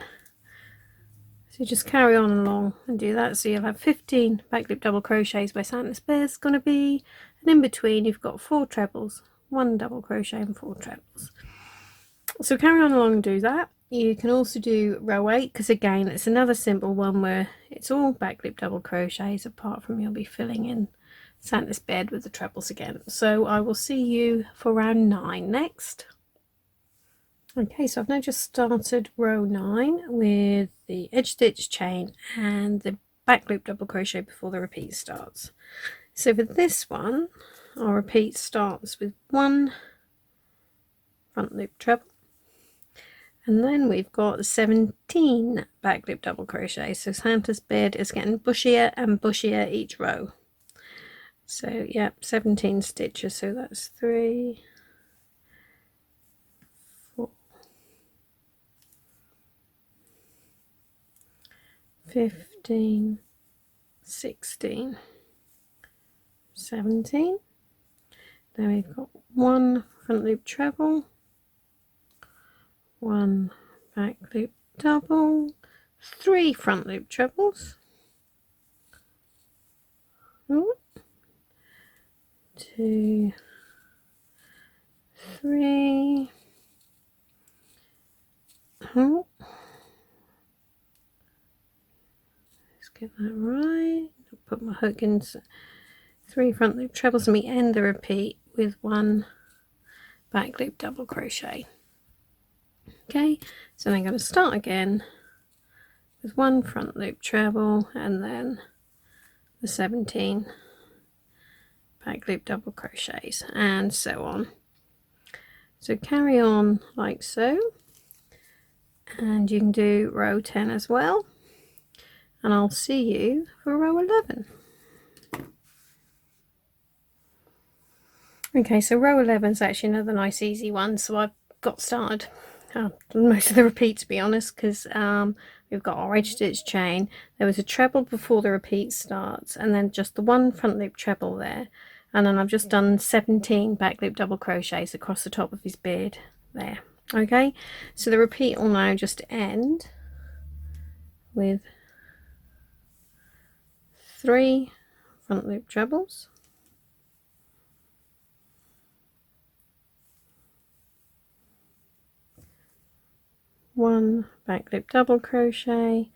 So just carry on along and do that. So you'll have 15 back loop double crochets where Santa's bear's going to be, and in between you've got 4 trebles, 1 double crochet and 4 trebles. So carry on along and do that. You can also do row 8, because again it's another simple one where it's all back loop double crochets, apart from you'll be filling in Santa's bed with the trebles again. So I will see you for round 9 next. Okay, so I've now just started row 9 with the edge stitch chain and the back loop double crochet before the repeat starts. So for this one, our repeat starts with 1 front loop treble, and then we've got 17 back loop double crochet. So Santa's bed is getting bushier and bushier each row. So yeah, 17 stitches. So that's 3, 4, 15, 16, 17. Then we've got 1 front loop treble, 1 back loop double, 3 front loop trebles, 2, 3, let's get that right, I'll put my hook in, 3 front loop trebles, and we end the repeat with 1 back loop double crochet. Okay, so then I'm going to start again with 1 front loop treble and then the 17 back loop double crochets, and so on. So carry on like so, and you can do row 10 as well, and I'll see you for row 11. Okay, so row 11 is actually another nice easy one. So I've got started most of the repeat, to be honest, because we've got our edge stitch chain. There was a treble before the repeat starts, and then just the 1 front loop treble there, and then I've just done 17 back loop double crochets across the top of his beard there. Okay, so the repeat will now just end with 3 front loop trebles, 1 back loop double crochet,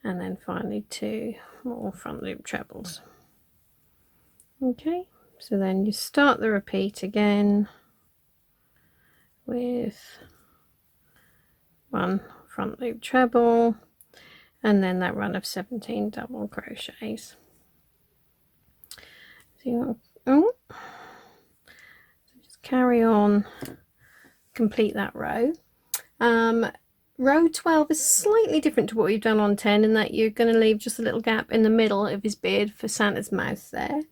and then finally 2 more front loop trebles. Okay, so then you start the repeat again with 1 front loop treble and then that run of 17 double crochets. So just carry on, complete that row. Row 12 is slightly different to what we've done on 10, in that you're going to leave just a little gap in the middle of his beard for Santa's mouth there,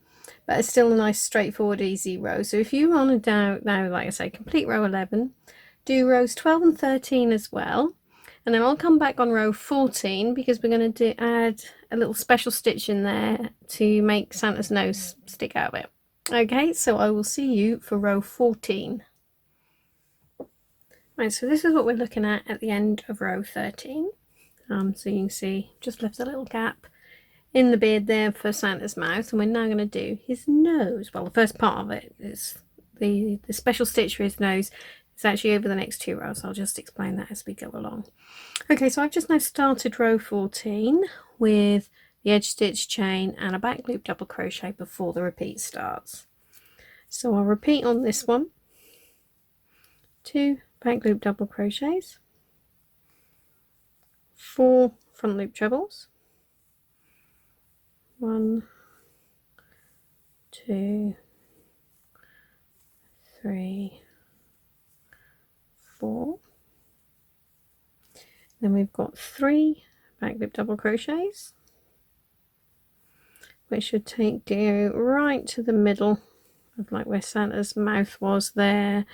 but it's still a nice straightforward easy row. So if you want to now, like I say, complete row 11, do rows 12 and 13 as well, and then I'll come back on row 14 because we're going to add a little special stitch in there to make Santa's nose stick out of it. Okay, so I will see you for row 14. Right, so this is what we're looking at the end of row 13. So you can see just left a little gap in the beard there for Santa's mouth, and we're now going to do his nose. Well, the first part of it is the special stitch for his nose. It's actually over the next 2 rows. I'll just explain that as we go along. Okay, so I've just now started row 14 with the edge stitch chain and a back loop double crochet before the repeat starts. So I'll repeat on this one, 2 back loop double crochets, 4 front loop trebles, 1, 2, 3, 4, Then we've got 3 back loop double crochets, which should take you right to the middle of like where Santa's mouth was there,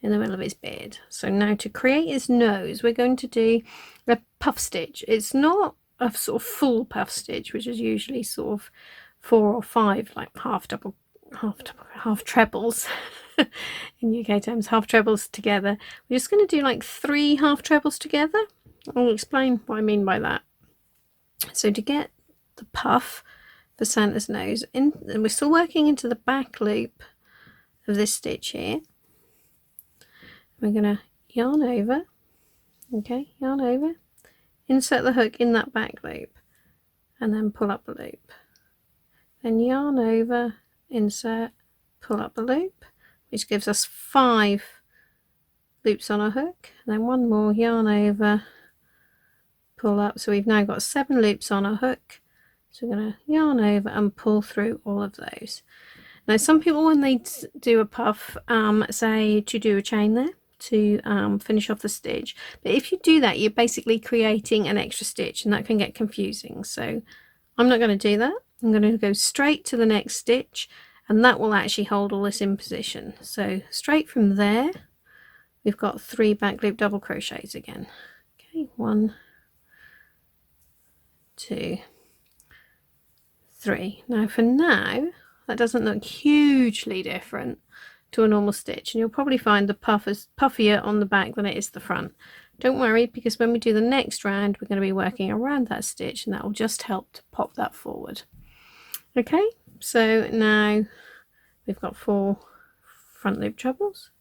in the middle of his beard. So now to create his nose, we're going to do a puff stitch. It's not a sort of full puff stitch, which is usually sort of 4 or 5 like half trebles in UK terms, half trebles together. We're just going to do like 3 half trebles together. I'll explain what I mean by that. So to get the puff for Santa's nose, and we're still working into the back loop of this stitch here. We're going to yarn over, okay, yarn over, insert the hook in that back loop, and then pull up the loop. Then yarn over, insert, pull up the loop, which gives us 5 loops on our hook, and then 1 more, yarn over, pull up. So we've now got 7 loops on our hook. So we're going to yarn over and pull through all of those. Now some people, when they do a puff, say to do a chain there to finish off the stitch, but if you do that, you're basically creating an extra stitch, and that can get confusing. So I'm not going to do that. I'm going to go straight to the next stitch, and that will actually hold all this in position. So straight from there, we've got 3 back loop double crochets again. Okay, 1, 2, 3. Now for now, that doesn't look hugely different to a normal stitch, and you'll probably find the puff is puffier on the back than it is the front. Don't worry, because when we do the next round, we're going to be working around that stitch, and that will just help to pop that forward. Okay, so now we've got 4 front loop trebles.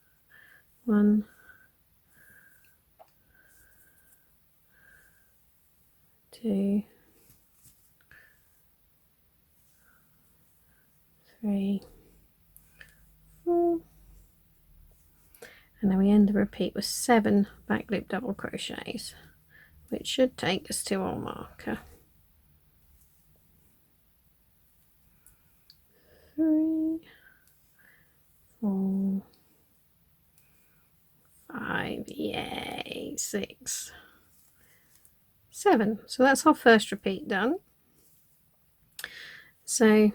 1, 2, 3, 4, and then we end the repeat with 7 back loop double crochets, which should take us to our marker. 3, 4, 5, yay, 6, 7. So that's our first repeat done. So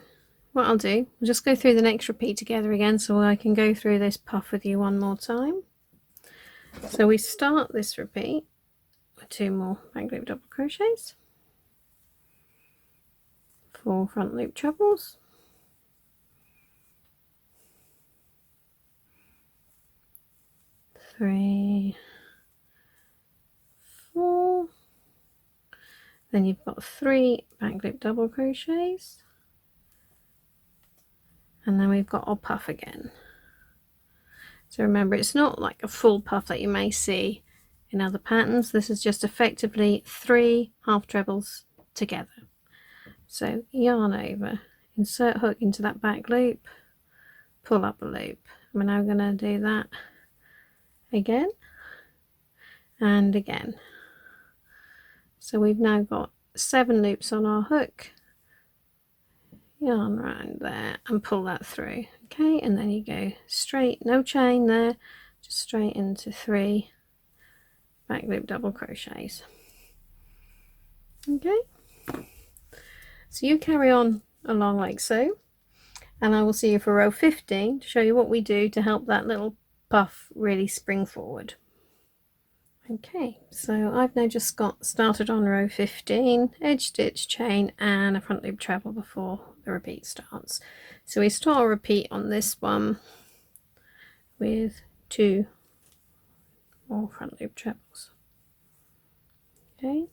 what I'll do, we'll just go through the next repeat together again, so I can go through this puff with you one more time. So we start this repeat with 2 more back loop double crochets, 4 front loop trebles, 3, 4, then you've got 3 back loop double crochets, and then we've got our puff again. So remember, it's not like a full puff that you may see in other patterns. This is just effectively 3 half trebles together. So yarn over, insert hook into that back loop, pull up a loop. We're now going to do that again and again. So we've now got 7 loops on our hook, yarn around there and pull that through. Okay, and then you go straight, no chain there, just straight into 3 back loop double crochets. Okay, so you carry on along like so, and I will see you for row 15 to show you what we do to help that little puff really spring forward. Okay, so I've now just got started on row 15, edge stitch, chain and a front loop treble before the repeat starts. So we start a repeat on this one with 2 more front loop trebles. Okay,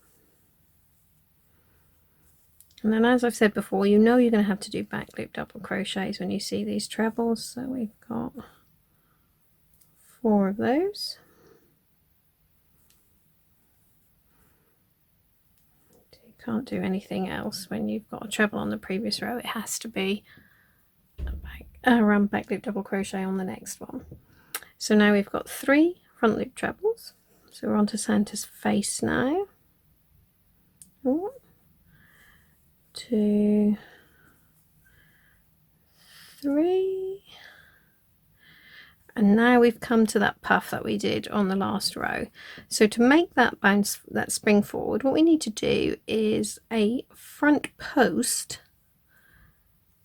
and then, as I've said before, you know you're going to have to do back loop double crochets when you see these trebles. So we've got 4 of those. Can't do anything else when you've got a treble on the previous row. It has to be a back loop double crochet on the next one. So now we've got 3 front loop trebles. So we're on to Santa's face now. 1, 2, 3, And now we've come to that puff that we did on the last row. So to make that bounce, that spring forward, what we need to do is a front post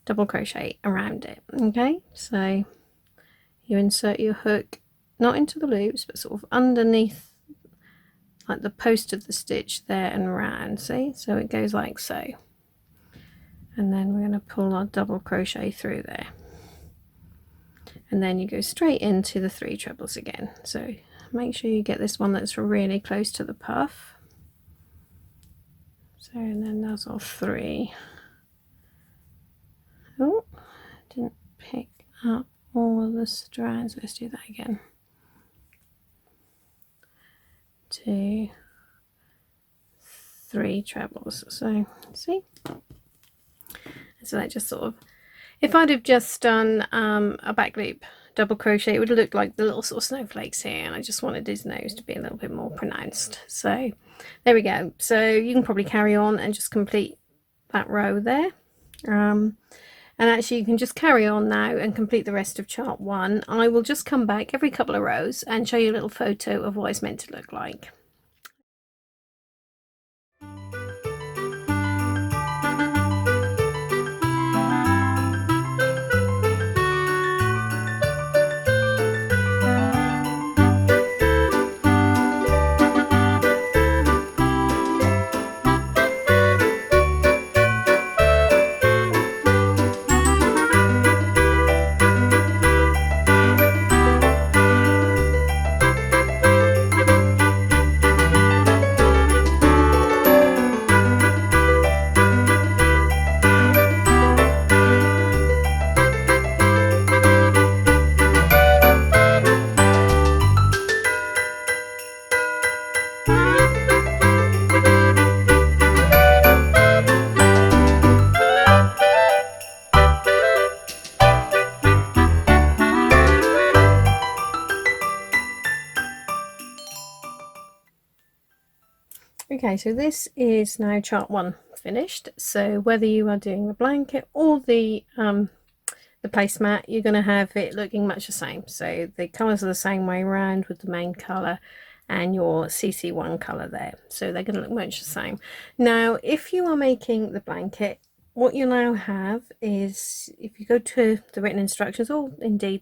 double crochet around it. Okay, so you insert your hook not into the loops but sort of underneath, like the post of the stitch there and around, see, so it goes like so, and then we're going to pull our double crochet through there, and then you go straight into the 3 trebles again. So make sure you get this one that's really close to the puff. So, and then there's our 3. Oh, didn't pick up all of the strands. Let's do that again. 2, 3 trebles. So see, so that just sort of, if I'd have just done a back loop double crochet, it would have looked like the little sort of snowflakes here, and I just wanted his nose to be a little bit more pronounced. So there we go. So you can probably carry on and just complete that row there. And actually you can just carry on now and complete the rest of chart 1. I will just come back every couple of rows and show you a little photo of what it's meant to look like. Okay, so this is now chart 1 finished. So whether you are doing the blanket or the placemat, you're going to have it looking much the same. So the colours are the same way around with the main colour and your CC1 colour there. So they're going to look much the same. Now, if you are making the blanket, what you now have is, if you go to the written instructions, or indeed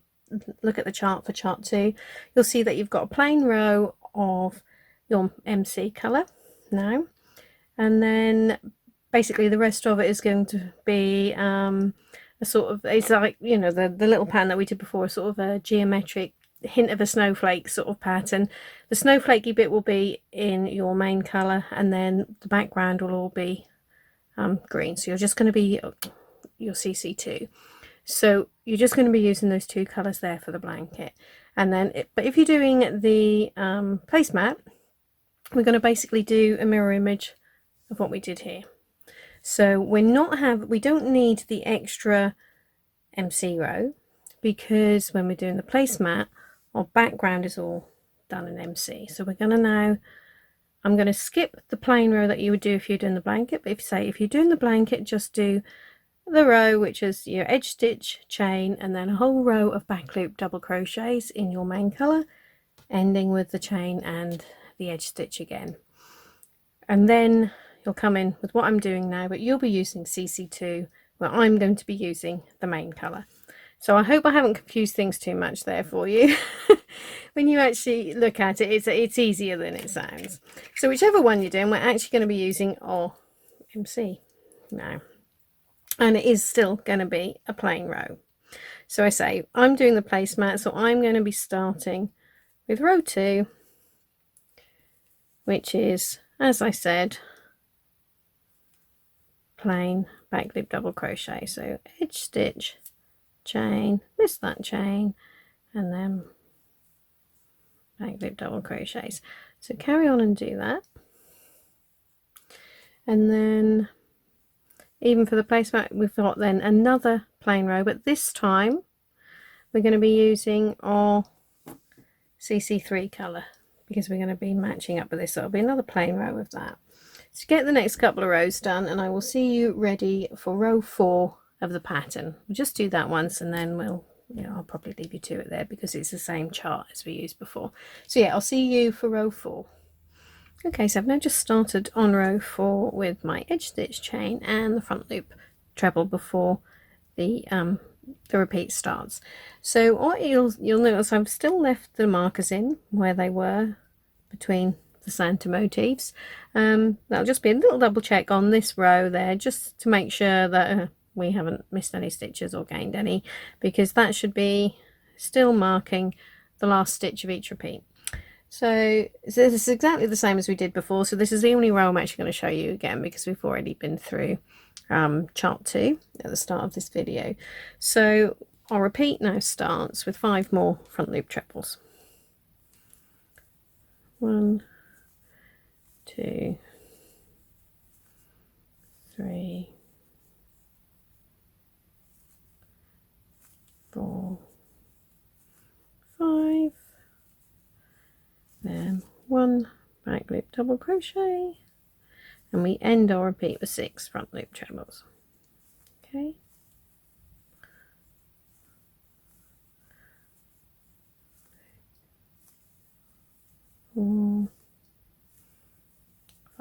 look at the chart for chart 2, you'll see that you've got a plain row of your MC colour now, and then basically the rest of it is going to be a sort of, it's like, you know, the little pattern that we did before, sort of a geometric hint of a snowflake sort of pattern. The snowflakey bit will be in your main colour, and then the background will all be green, so you're just going to be your CC2. So you're just going to be using those 2 colours there for the blanket. And then but if you're doing the placemat, we're going to basically do a mirror image of what we did here. So we don't need the extra MC row, because when we're doing the placemat, our background is all done in MC. So we're going to now, I'm going to skip the plain row that you would do if you're doing the blanket, but if you're doing the blanket, just do the row which is your edge stitch, chain, and then a whole row of back loop double crochets in your main colour, ending with the chain and the edge stitch again. And then you'll come in with what I'm doing now, but you'll be using CC2, where I'm going to be using the main colour. So I hope I haven't confused things too much there for you. When you actually look at it, it's easier than it sounds. So whichever one you're doing, we're actually going to be using our MC now, and it is still going to be a plain row. So I say I'm doing the placemat, so I'm going to be starting with row 2, which is, as I said, plain back loop double crochet. So edge stitch, chain, miss that chain, and then back loop double crochets. So carry on and do that. And then even for the placemat, we've got then another plain row, but this time we're going to be using our CC3 colour, because we're going to be matching up with this. So it'll be another plain row of that. So get the next couple of rows done, and I will see you ready for row 4 of the pattern. We'll just do that once and then we'll yeah, I'll probably leave you to it there because it's the same chart as we used before. So yeah, I'll see you for row 4. Okay, so I've now just started on row 4 with my edge stitch chain and the front loop treble before the repeat starts. So what you'll notice, I've still left the markers in where they were between the Santa motifs. That'll just be a little double check on this row there, just to make sure that we haven't missed any stitches or gained any, because that should be still marking the last stitch of each repeat. So this is exactly the same as we did before. So this is the only row I'm actually going to show you again, because we've already been through chart 2 at the start of this video. So our repeat now starts with 5 more front loop trebles. 1, 2, 3, 4, 5, then 1 back loop double crochet, and we end our repeat with 6 front loop trebles. Okay. Four,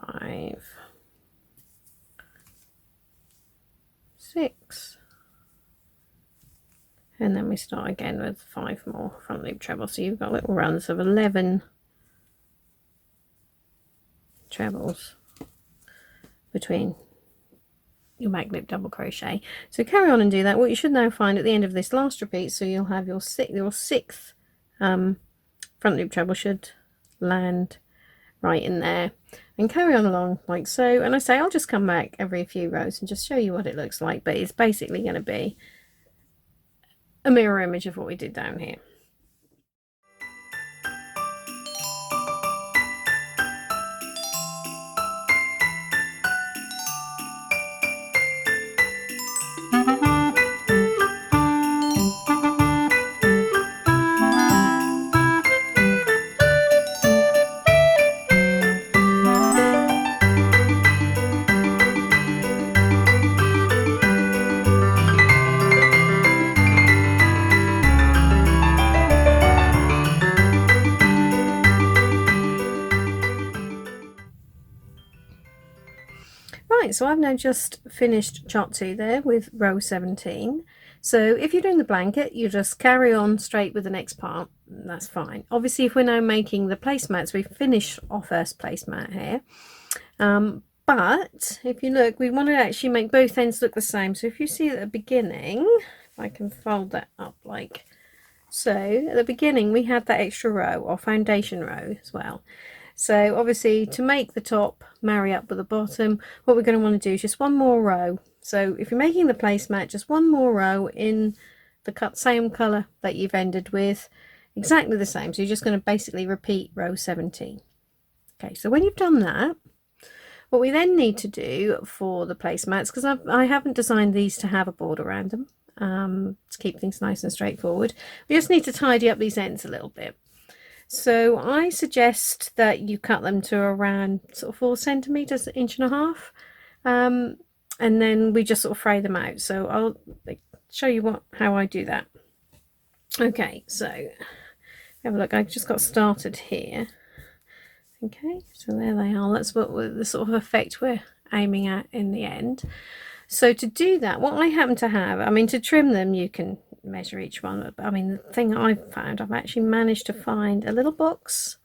5, 6, and then we start again with 5 more front loop trebles. So you've got little runs of 11 trebles between your back loop double crochet. So carry on and do that. What you should now find at the end of this last repeat, so you'll have your sixth front loop treble should land right in there, and carry on along like so. And I say I'll just come back every few rows and just show you what it looks like, but it's basically going to be a mirror image of what we did down here. Right, so I've now just finished chart 2 there with row 17. So if you're doing the blanket, you just carry on straight with the next part. That's fine. Obviously, if we're now making the placemats, we finish our first placemat here. But if you look, we want to actually make both ends look the same. So if you see at the beginning, if I can fold that up like so, at the beginning we had that extra row, or foundation row as well. So obviously, to make the top marry up with the bottom, what we're going to want to do is just one more row. So if you're making the placemat, just one more row in the same colour that you've ended with, exactly the same. So you're just going to basically repeat row 17. Okay, so when you've done that, what we then need to do for the placemats, because I haven't designed these to have a border around them, to keep things nice and straightforward, we just need to tidy up these ends a little bit. So I suggest that you cut them to around sort of 4 centimeters, 1.5 inches, and then we just sort of fray them out. So I'll show you how I do that. Okay, so have a look. I just got started here. Okay, so there they are. That's what the sort of effect we're aiming at in the end. So to do that, what I happen to have, I mean, to trim them, you can measure each one. But I mean, the thing I've found, I've actually managed to find a little box.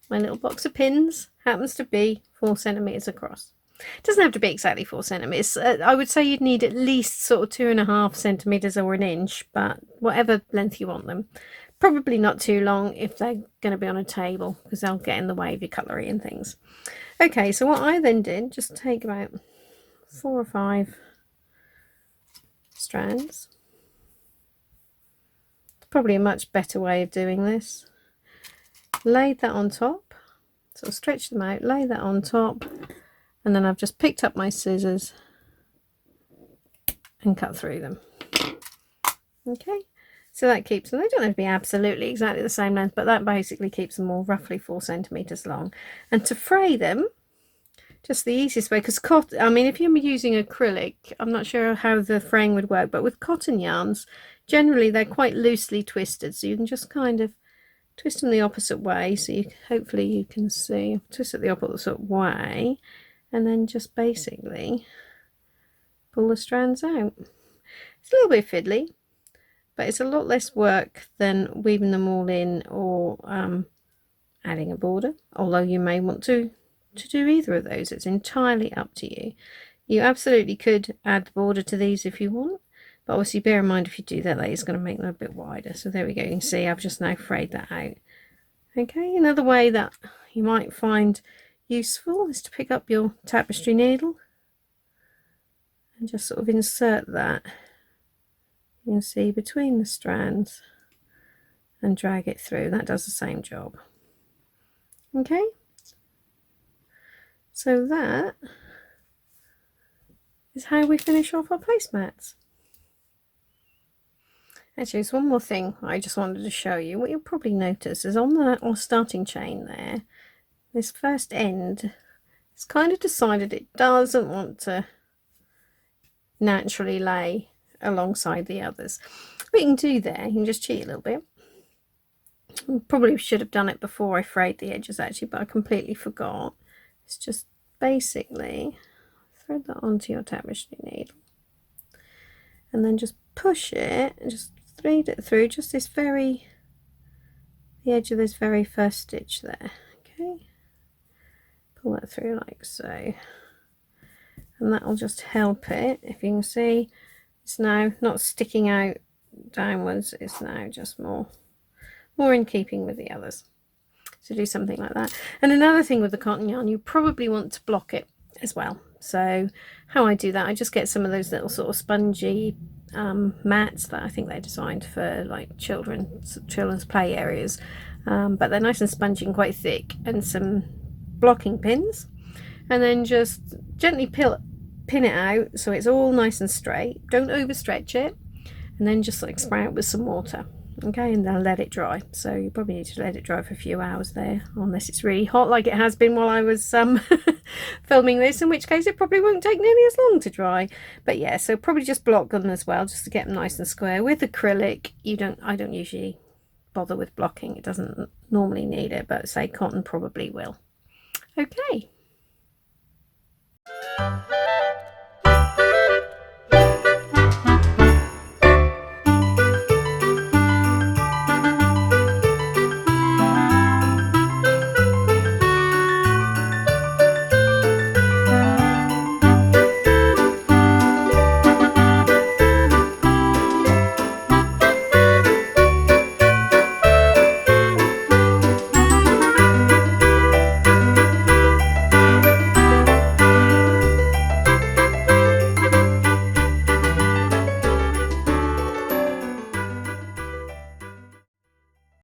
My little box of pins happens to be 4 centimeters across. It doesn't have to be exactly 4 centimeters. I would say you'd need at least sort of 2.5 centimeters or an inch, but whatever length you want them. Probably not too long if they're going to be on a table, because they'll get in the way of your cutlery and things. Okay, so what I then did, just take about 4 or 5 strands. It's probably a much better way of doing this. Laid that on top, sort of stretch them out, lay that on top, and then I've just picked up my scissors and cut through them. Okay, so that keeps them, they don't have to be absolutely exactly the same length, but that basically keeps them all roughly 4 centimeters long. And to fray them, just the easiest way, because cotton, I mean, if you're using acrylic, I'm not sure how the fraying would work, but with cotton yarns, generally they're quite loosely twisted, so you can just kind of twist them the opposite way. So you hopefully you can see, twist it the opposite way, and then just basically pull the strands out. It's a little bit fiddly, but it's a lot less work than weaving them all in or adding a border, although you may want to do either of those. It's entirely up to you. You absolutely could add the border to these if you want, but obviously bear in mind if you do that, that is going to make them a bit wider. So there we go, you can see I've just now frayed that out. Okay, another way that you might find useful is to pick up your tapestry needle and just sort of insert that, you can see, between the strands and drag it through. That does the same job. Okay, so that is how we finish off our placemats. Actually, there's one more thing I just wanted to show you. What you'll probably notice is on the starting chain there, this first end, it's kind of decided it doesn't want to naturally lay alongside the others. What you can do there, you can just cheat a little bit. Probably should have done it before I frayed the edges actually, but I completely forgot. It's just basically thread that onto your tapestry needle and then just push it and just thread it through just this the edge of this very first stitch there. Okay, pull that through like so, and that will just help it. If you can see, it's now not sticking out downwards, it's now just more in keeping with the others. So do something like that. And another thing with the cotton yarn, you probably want to block it as well. So how I do that, I just get some of those little sort of spongy mats that I think they're designed for like children's play areas, but they're nice and spongy and quite thick, and some blocking pins, and then just gently pin it out so it's all nice and straight. Don't overstretch it, and then just like spray it with some water. Okay, and then let it dry. So you probably need to let it dry for a few hours there, unless it's really hot like it has been while I was filming this, in which case it probably won't take nearly as long to dry. But yeah, so probably just block them as well, just to get them nice and square. With acrylic, I don't usually bother with blocking. It doesn't normally need it, but say cotton probably will. Okay.